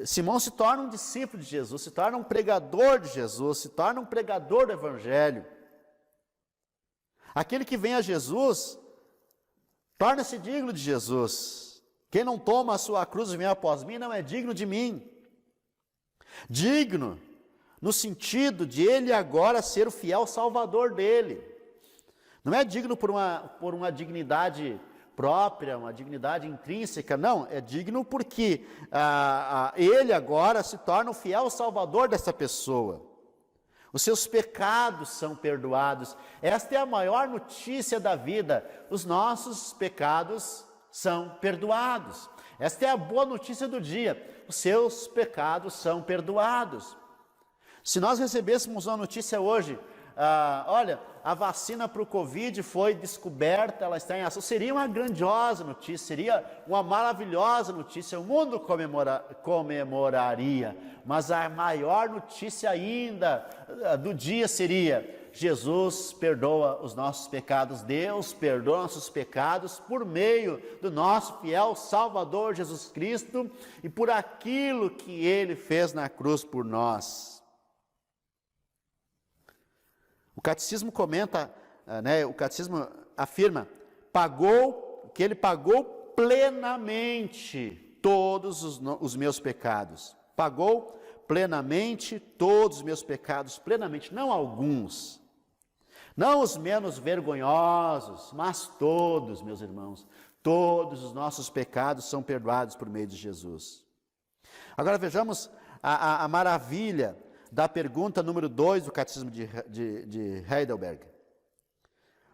Simão se torna um discípulo de Jesus, se torna um pregador de Jesus, se torna um pregador do Evangelho. Aquele que vem a Jesus, torna-se digno de Jesus. Quem não toma a sua cruz e vem após mim, não é digno de mim. Digno no sentido de ele agora ser o fiel salvador dele. Não é digno por uma dignidade própria, uma dignidade intrínseca, não, é digno porque ele agora se torna o fiel salvador dessa pessoa. Os seus pecados são perdoados. Esta é a maior notícia da vida. Os nossos pecados são perdoados. Esta é a boa notícia do dia. Os seus pecados são perdoados. Se nós recebêssemos uma notícia hoje, olha, a vacina para o Covid foi descoberta, ela está em ação, seria uma grandiosa notícia, seria uma maravilhosa notícia, o mundo comemoraria, mas a maior notícia ainda do dia seria: Jesus perdoa os nossos pecados, Deus perdoa nossos pecados por meio do nosso fiel Salvador Jesus Cristo e por aquilo que Ele fez na cruz por nós. O catecismo comenta, o catecismo afirma, que ele pagou plenamente todos os meus pecados. Pagou plenamente todos os meus pecados, plenamente, não alguns. Não os menos vergonhosos, mas todos, meus irmãos. Todos os nossos pecados são perdoados por meio de Jesus. Agora vejamos a maravilha da pergunta número 2 do Catecismo de Heidelberg.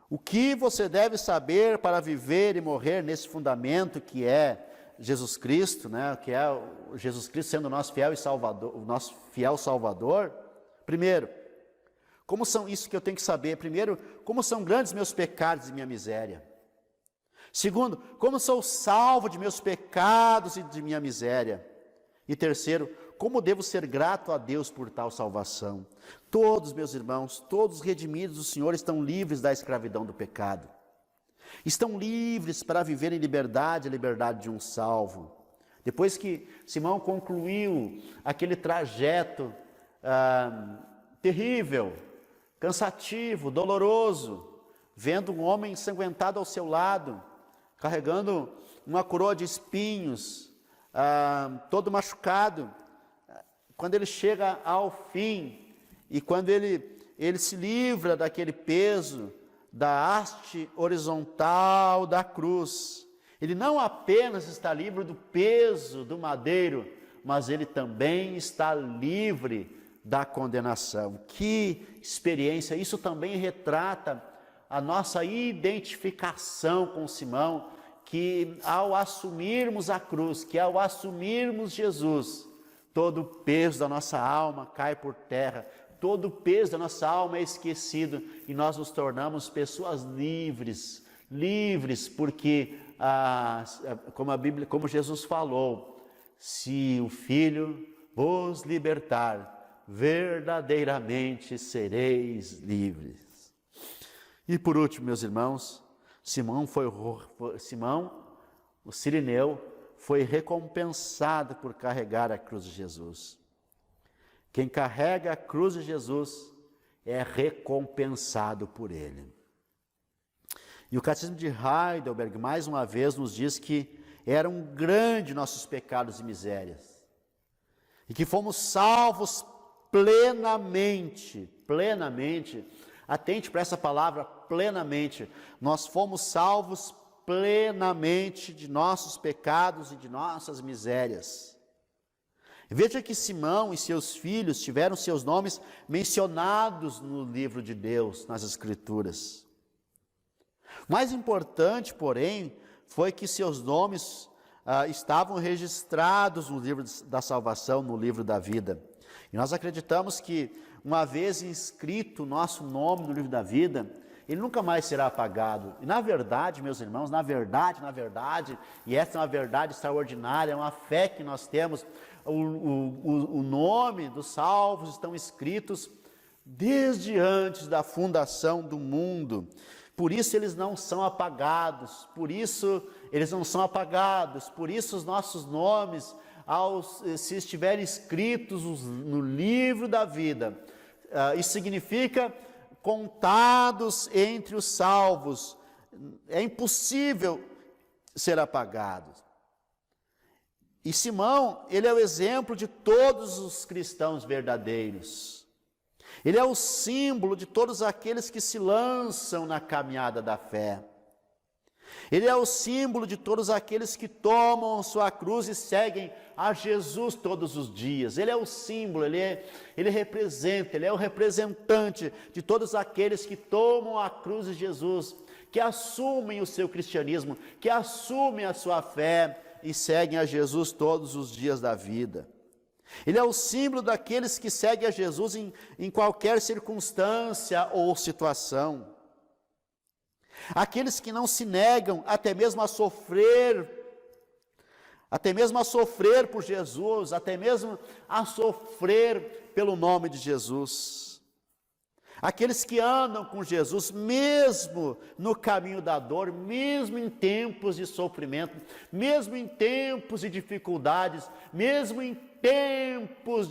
O que você deve saber para viver e morrer nesse fundamento que é Jesus Cristo, que é Jesus Cristo sendo o nosso fiel Salvador? Primeiro, como são isso que eu tenho que saber? Primeiro, como são grandes meus pecados e minha miséria. Segundo, como sou salvo de meus pecados e de minha miséria. E terceiro, como devo ser grato a Deus por tal salvação? Todos, meus irmãos, todos os redimidos do Senhor estão livres da escravidão do pecado. Estão livres para viver em liberdade, a liberdade de um salvo. Depois que Simão concluiu aquele trajeto terrível, cansativo, doloroso, vendo um homem ensanguentado ao seu lado, carregando uma coroa de espinhos, todo machucado, quando ele chega ao fim, e quando ele se livra daquele peso, da haste horizontal da cruz, ele não apenas está livre do peso do madeiro, mas ele também está livre da condenação. Que experiência! Isso também retrata a nossa identificação com Simão, que ao assumirmos a cruz, que ao assumirmos Jesus, todo o peso da nossa alma cai por terra, todo o peso da nossa alma é esquecido e nós nos tornamos pessoas livres, porque, como Jesus falou, se o Filho vos libertar, verdadeiramente sereis livres. E por último, meus irmãos, Simão, o Cirineu, foi recompensado por carregar a cruz de Jesus. Quem carrega a cruz de Jesus é recompensado por ele. E o Catecismo de Heidelberg, mais uma vez, nos diz que eram grandes nossos pecados e misérias, e que fomos salvos plenamente, atente para essa palavra, plenamente, nós fomos salvos plenamente de nossos pecados e de nossas misérias. Veja que Simão e seus filhos tiveram seus nomes mencionados no livro de Deus, nas Escrituras. O mais importante, porém, foi que seus nomes estavam registrados no livro da salvação, no livro da vida. E nós acreditamos que, uma vez inscrito o nosso nome no livro da vida, ele nunca mais será apagado. E na verdade, meus irmãos, na verdade, e essa é uma verdade extraordinária, é uma fé que nós temos, o nome dos salvos estão escritos desde antes da fundação do mundo. Por isso eles não são apagados, por isso os nossos nomes, se estiverem escritos no livro da vida, isso significa contados entre os salvos, é impossível ser apagado. E Simão, ele é o exemplo de todos os cristãos verdadeiros. Ele é o símbolo de todos aqueles que se lançam na caminhada da fé. Ele é o símbolo de todos aqueles que tomam sua cruz e seguem a Jesus todos os dias. Ele é o símbolo, ele representa, ele é o representante de todos aqueles que tomam a cruz de Jesus, que assumem o seu cristianismo, que assumem a sua fé e seguem a Jesus todos os dias da vida. Ele é o símbolo daqueles que seguem a Jesus em qualquer circunstância ou situação. Aqueles que não se negam até mesmo a sofrer por Jesus, até mesmo a sofrer pelo nome de Jesus. Aqueles que andam com Jesus, mesmo no caminho da dor, mesmo em tempos de sofrimento, mesmo em tempos de dificuldades, mesmo em tempos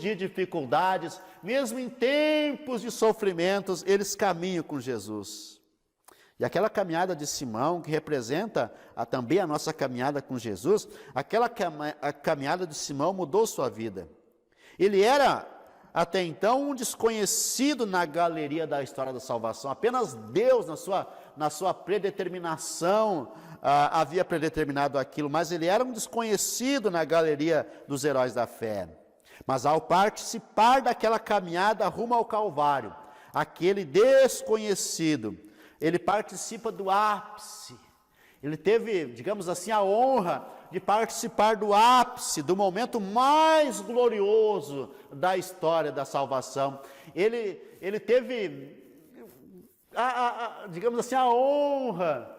de sofrimentos, eles caminham com Jesus. E aquela caminhada de Simão, que representa também a nossa caminhada com Jesus, a caminhada de Simão mudou sua vida. Ele era, até então, um desconhecido na galeria da história da salvação. Apenas Deus, na sua predeterminação, havia predeterminado aquilo, mas ele era um desconhecido na galeria dos heróis da fé. Mas ao participar daquela caminhada rumo ao Calvário, aquele desconhecido, ele participa do ápice. Ele teve, digamos assim, a honra de participar do ápice, do momento mais glorioso da história da salvação. Ele teve, digamos assim, a honra,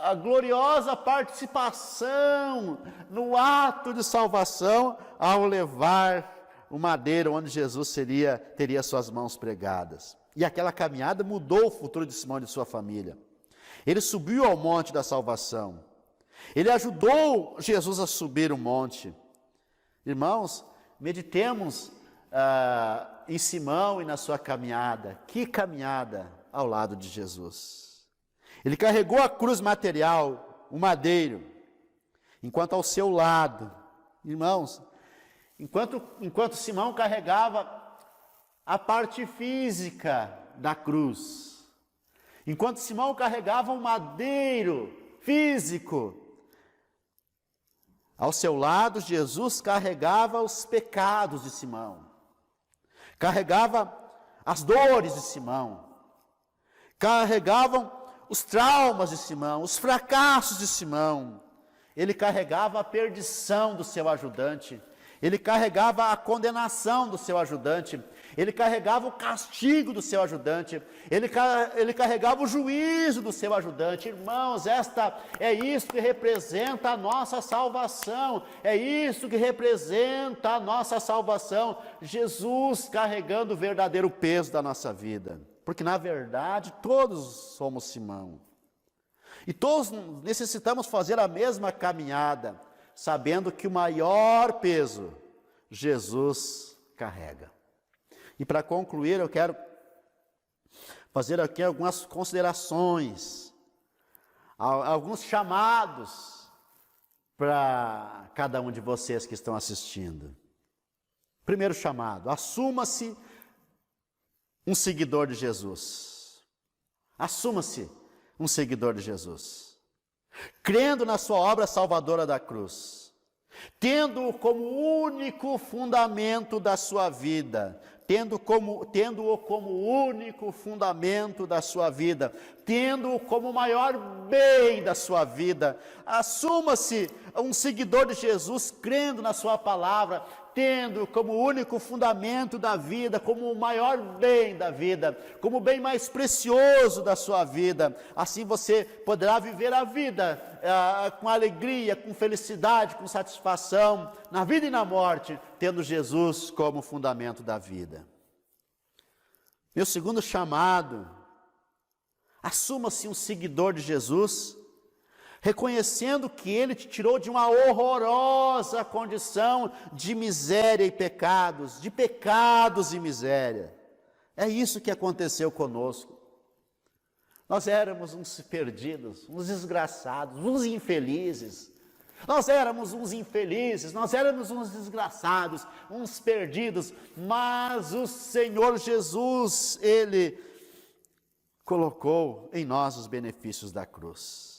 a gloriosa participação no ato de salvação ao levar o madeiro onde Jesus teria suas mãos pregadas. E aquela caminhada mudou o futuro de Simão e de sua família. Ele subiu ao monte da salvação. Ele ajudou Jesus a subir o monte. Irmãos, meditemos em Simão e na sua caminhada. Que caminhada ao lado de Jesus. Ele carregou a cruz material, o madeiro, enquanto ao seu lado, irmãos, enquanto Simão carregava a parte física da cruz, enquanto Simão carregava um madeiro físico, ao seu lado Jesus carregava os pecados de Simão, carregava as dores de Simão, carregavam os traumas de Simão, os fracassos de Simão. Ele carregava a perdição do seu ajudante, ele carregava a condenação do seu ajudante, ele carregava o castigo do seu ajudante, ele carregava o juízo do seu ajudante. Irmãos, é isso que representa a nossa salvação, é isso que representa a nossa salvação, Jesus carregando o verdadeiro peso da nossa vida, porque na verdade todos somos Simão, e todos necessitamos fazer a mesma caminhada, sabendo que o maior peso Jesus carrega. E para concluir, eu quero fazer aqui algumas considerações, alguns chamados para cada um de vocês que estão assistindo. Primeiro chamado: assuma-se um seguidor de Jesus. Assuma-se um seguidor de Jesus, crendo na sua obra salvadora da cruz, tendo-o como único fundamento da sua vida, tendo-o como único fundamento da sua vida, tendo-o como o maior bem da sua vida. Assuma-se um seguidor de Jesus, crendo na sua palavra, tendo como único fundamento da vida, como o maior bem da vida, como o bem mais precioso da sua vida. Assim você poderá viver a vida com alegria, com felicidade, com satisfação, na vida e na morte, tendo Jesus como fundamento da vida. Meu segundo chamado: assuma-se um seguidor de Jesus, reconhecendo que Ele te tirou de uma horrorosa condição de miséria e pecados, de pecados e miséria. É isso que aconteceu conosco. Nós éramos uns perdidos, uns desgraçados, uns infelizes. Nós éramos uns infelizes, nós éramos uns desgraçados, uns perdidos, mas o Senhor Jesus, Ele colocou em nós os benefícios da cruz.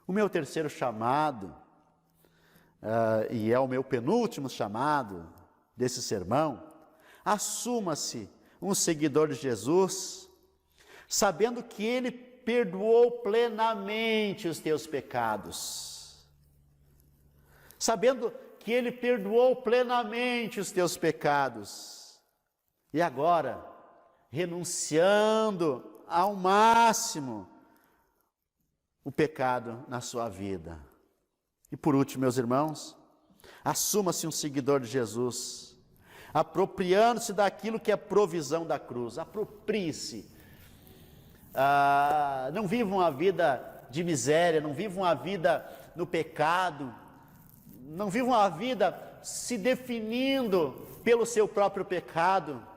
O meu terceiro chamado, e é o meu penúltimo chamado desse sermão: assuma-se um seguidor de Jesus, sabendo que Ele perdoou plenamente os teus pecados. Sabendo que Ele perdoou plenamente os teus pecados. E agora, renunciando ao máximo o pecado na sua vida. E por último, meus irmãos, assuma-se um seguidor de Jesus, apropriando-se daquilo que é provisão da cruz. Aproprie-se. Não viva uma vida de miséria, não viva uma vida no pecado, não viva uma vida se definindo pelo seu próprio pecado.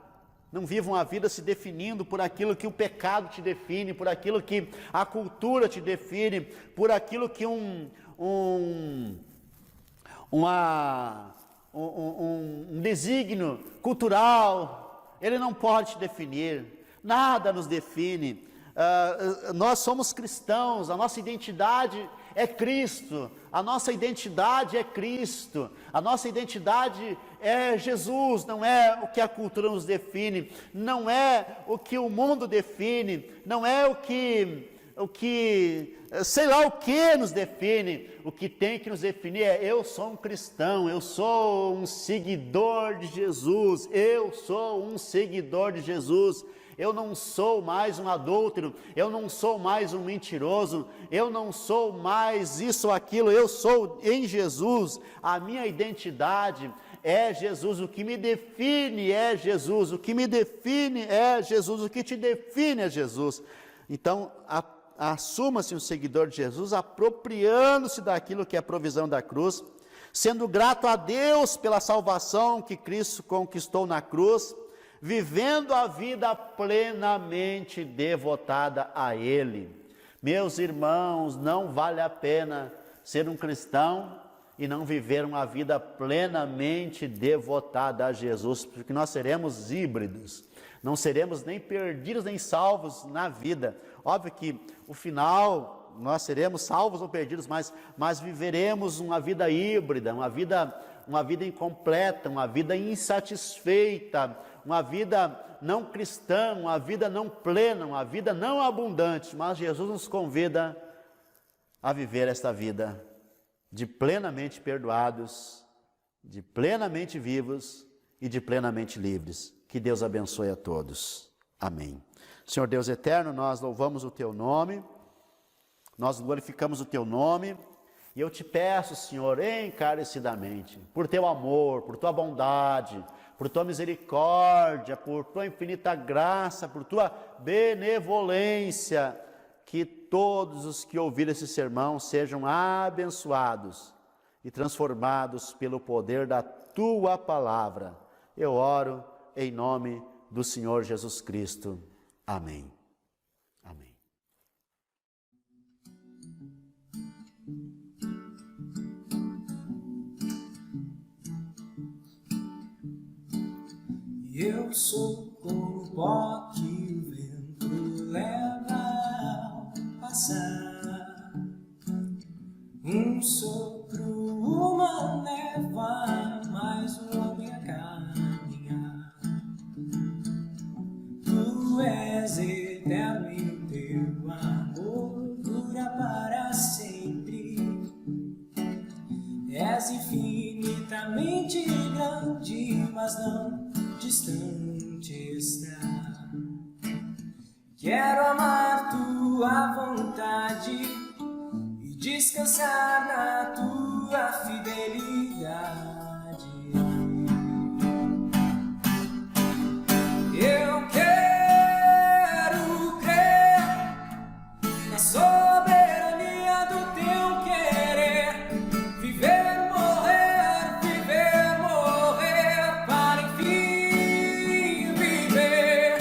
Não viva uma vida se definindo por aquilo que o pecado te define, por aquilo que a cultura te define, por aquilo que um desígnio cultural, ele não pode te definir. Nada nos define. Nós somos cristãos, a nossa identidade é Cristo, a nossa identidade é Cristo, a nossa identidade é Jesus, não é o que a cultura nos define, não é o que o mundo define, não é o que sei lá o que nos define. O que tem que nos definir é: eu sou um cristão, eu sou um seguidor de Jesus, eu sou um seguidor de Jesus. Eu não sou mais um adúltero, eu não sou mais um mentiroso, eu não sou mais isso ou aquilo, eu sou em Jesus. A minha identidade é Jesus, o que me define é Jesus, o que me define é Jesus, o que te define é Jesus. Então, assuma-se um seguidor de Jesus, apropriando-se daquilo que é a provisão da cruz, sendo grato a Deus pela salvação que Cristo conquistou na cruz, vivendo a vida plenamente devotada a Ele. Meus irmãos, não vale a pena ser um cristão e não viver uma vida plenamente devotada a Jesus, porque nós seremos híbridos, não seremos nem perdidos nem salvos na vida. Óbvio que o final nós seremos salvos ou perdidos, mas viveremos uma vida híbrida, uma vida incompleta, uma vida insatisfeita, uma vida não cristã, uma vida não plena, uma vida não abundante. Mas Jesus nos convida a viver esta vida de plenamente perdoados de plenamente vivos e de plenamente livres. Que Deus abençoe a todos. Amém. Senhor Deus eterno, nós louvamos o Teu nome, nós glorificamos o Teu nome, e eu te peço, Senhor, encarecidamente, por Teu amor, por Tua bondade, por Tua misericórdia, por Tua infinita graça, por Tua benevolência, que todos os que ouvirem esse sermão sejam abençoados e transformados pelo poder da Tua palavra. Eu oro em nome do Senhor Jesus Cristo. Amém. Amém. Eu sou como o pó que o vento leva ao passar. Um sopro, uma névoa, mais um homem a caminhar. Tu és eterno e o teu amor dura para sempre. És infinitamente grande, mas não distante está. Quero amar tua vontade e descansar na tua fidelidade. Eu quero crer na soberania do teu querer, viver, morrer para enfim viver,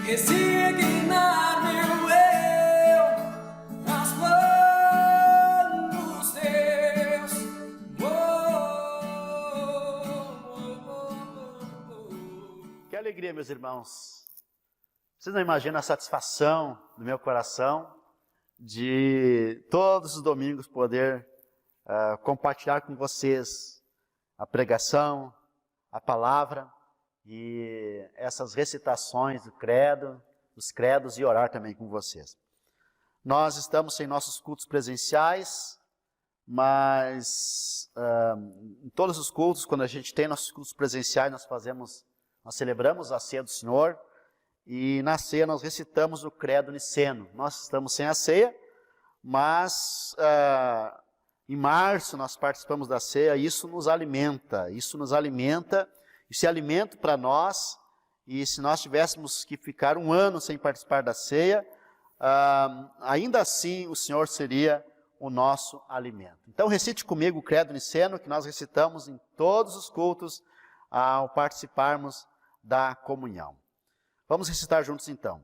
resignar meu eu aos planos teus. Que alegria, meus irmãos. Vocês não imaginam a satisfação do meu coração de todos os domingos poder compartilhar com vocês a pregação, a palavra e essas recitações do credo, dos credos, e orar também com vocês. Nós estamos sem nossos cultos presenciais, mas em todos os cultos, quando a gente tem nossos cultos presenciais, nós celebramos a ceia do Senhor, e na ceia nós recitamos o credo niceno. Nós estamos sem a ceia, mas em março nós participamos da ceia, e isso nos alimenta, esse alimento para nós. E se nós tivéssemos que ficar um ano sem participar da ceia, ainda assim o Senhor seria o nosso alimento. Então recite comigo o credo niceno, que nós recitamos em todos os cultos ao participarmos da comunhão. Vamos recitar juntos então.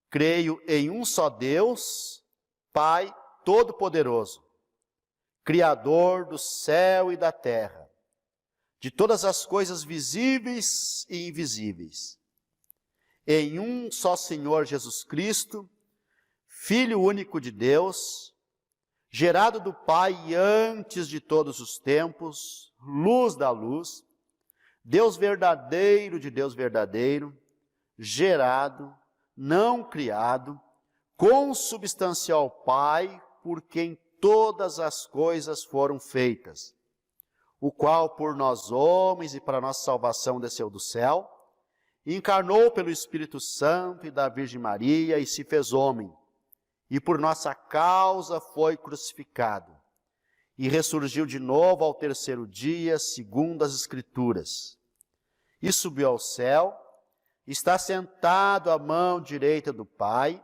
Creio em um só Deus, Pai Todo-Poderoso, Criador do céu e da terra, de todas as coisas visíveis e invisíveis. Em um só Senhor Jesus Cristo, Filho único de Deus, gerado do Pai antes de todos os tempos, luz da luz, Deus verdadeiro de Deus verdadeiro, gerado, não criado, consubstancial ao Pai, por quem todas as coisas foram feitas, o qual por nós homens e para nossa salvação desceu do céu, encarnou pelo Espírito Santo e da Virgem Maria e se fez homem, e por nossa causa foi crucificado, e ressurgiu de novo ao terceiro dia, segundo as Escrituras, e subiu ao céu, está sentado à mão direita do Pai,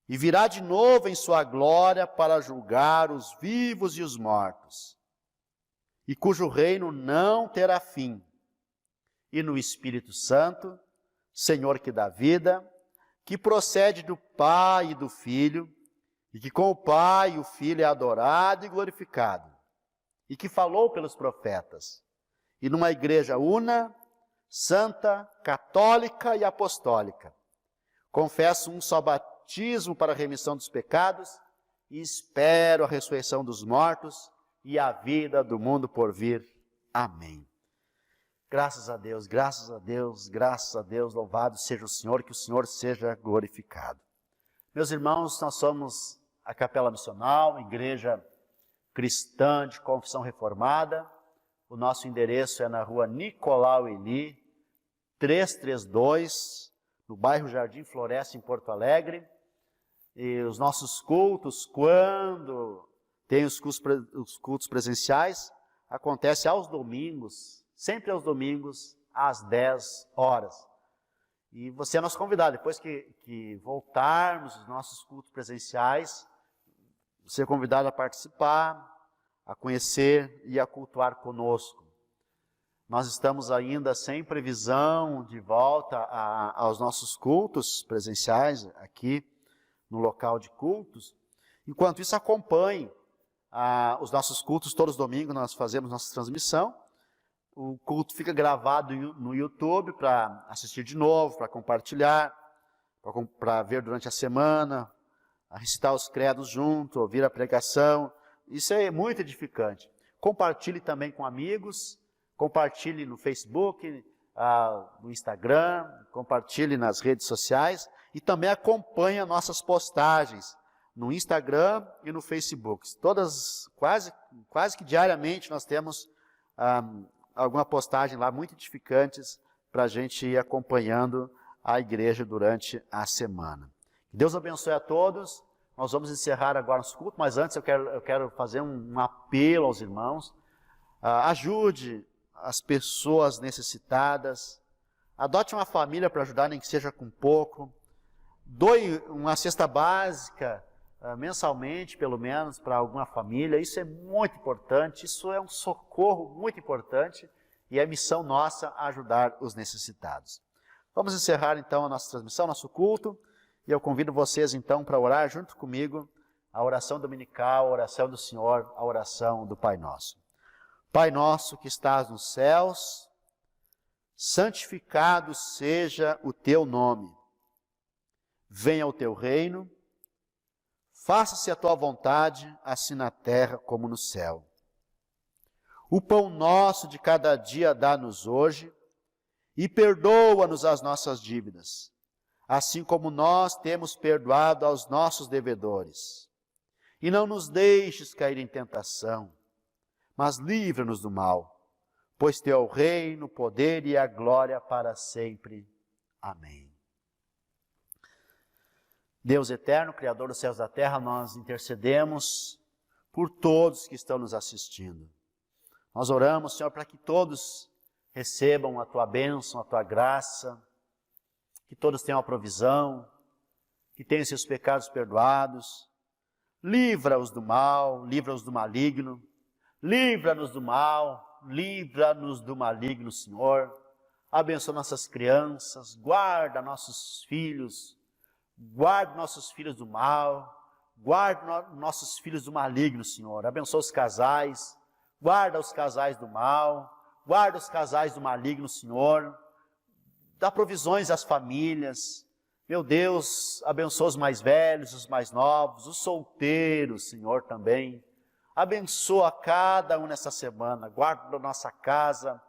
e virá de novo em sua glória para julgar os vivos e os mortos, e cujo reino não terá fim. E no Espírito Santo, Senhor que dá vida, que procede do Pai e do Filho, e que com o Pai e o Filho é adorado e glorificado, e que falou pelos profetas, e numa igreja una, santa, católica e apostólica. Confesso um só batismo para a remissão dos pecados e espero a ressurreição dos mortos e a vida do mundo por vir. Amém. Graças a Deus, graças a Deus, graças a Deus, louvado seja o Senhor, que o Senhor seja glorificado. Meus irmãos, nós somos a Capela Missional, igreja cristã de confissão reformada. O nosso endereço é na rua Nicolau Eli, 332, no bairro Jardim Floresta, em Porto Alegre. E os nossos cultos, quando tem os cultos presenciais, acontece aos domingos, sempre aos domingos, às 10 horas. E você é nosso convidado, depois que voltarmos os nossos cultos presenciais, você é convidado a participar, a conhecer e a cultuar conosco. Nós estamos ainda sem previsão de volta aos nossos cultos presenciais aqui no local de cultos. Enquanto isso, acompanhe os nossos cultos. Todos os domingos nós fazemos nossa transmissão. O culto fica gravado no YouTube para assistir de novo, para compartilhar, para ver durante a semana, a recitar os credos junto, ouvir a pregação. Isso é muito edificante. Compartilhe também com amigos, compartilhe no Facebook, no Instagram, compartilhe nas redes sociais e também acompanhe nossas postagens no Instagram e no Facebook. Todas, quase que diariamente, nós temos alguma postagem lá muito edificantes para a gente ir acompanhando a igreja durante a semana. Deus abençoe a todos. Nós vamos encerrar agora nosso culto, mas antes eu quero fazer um apelo aos irmãos. Ajude as pessoas necessitadas. Adote uma família para ajudar, nem que seja com pouco. Doe uma cesta básica mensalmente, pelo menos, para alguma família. Isso é muito importante, isso é um socorro muito importante e é missão nossa ajudar os necessitados. Vamos encerrar então a nossa transmissão, nosso culto. E eu convido vocês, então, para orar junto comigo a oração dominical, a oração do Senhor, a oração do Pai Nosso. Pai nosso que estás nos céus, santificado seja o teu nome. Venha o teu reino, faça-se a tua vontade, assim na terra como no céu. O pão nosso de cada dia dá-nos hoje, e perdoa-nos as nossas dívidas, assim como nós temos perdoado aos nossos devedores. E não nos deixes cair em tentação, mas livra-nos do mal, pois teu é o reino, o poder e a glória para sempre. Amém. Deus eterno, Criador dos céus e da terra, nós intercedemos por todos que estão nos assistindo. Nós oramos, Senhor, para que todos recebam a tua bênção, a tua graça, que todos tenham a provisão, que tenham seus pecados perdoados. Livra-os do mal, livra-os do maligno. Livra-nos do mal, livra-nos do maligno, Senhor. Abençoa nossas crianças, guarda nossos filhos do mal, guarda nossos filhos do maligno, Senhor. Abençoa os casais, guarda os casais do mal, guarda os casais do maligno, Senhor. Dá provisões às famílias. Meu Deus, abençoa os mais velhos, os mais novos, os solteiros, Senhor, também. Abençoa cada um nessa semana, guarda a nossa casa,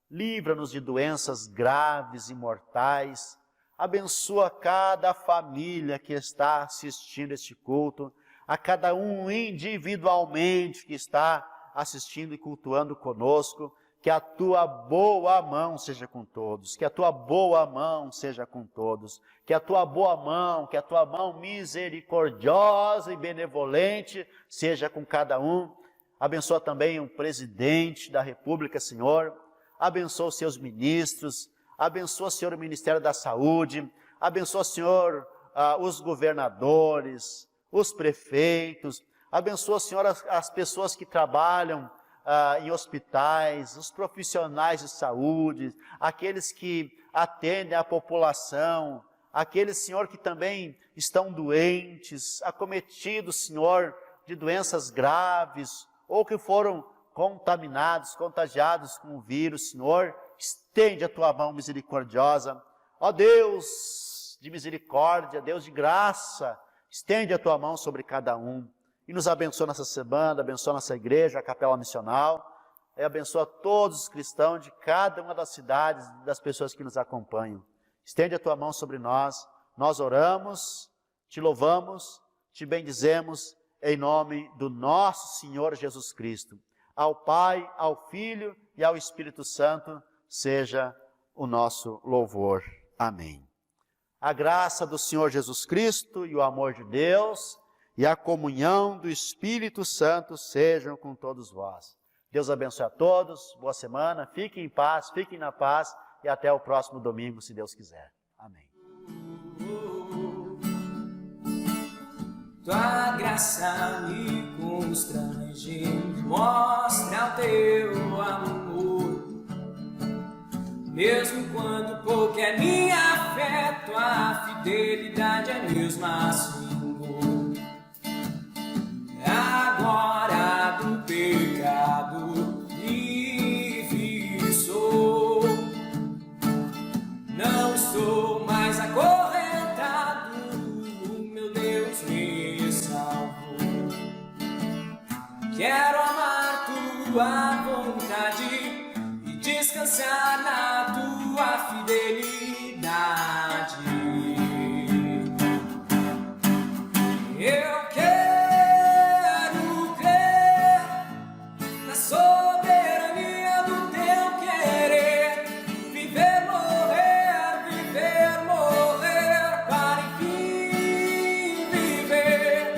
livra-nos de doenças graves e mortais. Abençoa cada família que está assistindo este culto, a cada um individualmente que está assistindo e cultuando conosco. Que a tua boa mão seja com todos, que a tua boa mão seja com todos, que a tua boa mão, que a tua mão misericordiosa e benevolente seja com cada um. Abençoa também o presidente da República, Senhor. Abençoa os seus ministros. Abençoa, Senhor, o Ministério da Saúde. Abençoa, Senhor, os governadores, os prefeitos. Abençoa, Senhor, as pessoas que trabalham em hospitais, os profissionais de saúde, aqueles que atendem a população, aqueles, Senhor, que também estão doentes, acometidos, Senhor, de doenças graves, ou que foram contaminados, contagiados com o vírus, Senhor, estende a tua mão misericordiosa. Ó Deus de misericórdia, Deus de graça, estende a tua mão sobre cada um. E nos abençoa nessa semana, abençoa nossa igreja, a capela missional, e abençoa todos os cristãos de cada uma das cidades, das pessoas que nos acompanham. Estende a tua mão sobre nós, nós oramos, te louvamos, te bendizemos, em nome do nosso Senhor Jesus Cristo. Ao Pai, ao Filho e ao Espírito Santo seja o nosso louvor. Amém. A graça do Senhor Jesus Cristo e o amor de Deus e a comunhão do Espírito Santo sejam com todos vós. Deus abençoe a todos, boa semana, fiquem em paz, fiquem na paz e até o próximo domingo, se Deus quiser. Amém. Tua graça me constrange, mostra o teu amor. Mesmo quando pouco é minha fé, tua fidelidade é mesmo assim. Agora do pecado livre sou, não sou mais acorrentado, meu Deus me salvou. Quero amar tua vontade e descansar na tua fidelidade. Eu quero crer na soberania do teu querer, viver, morrer, para enfim viver.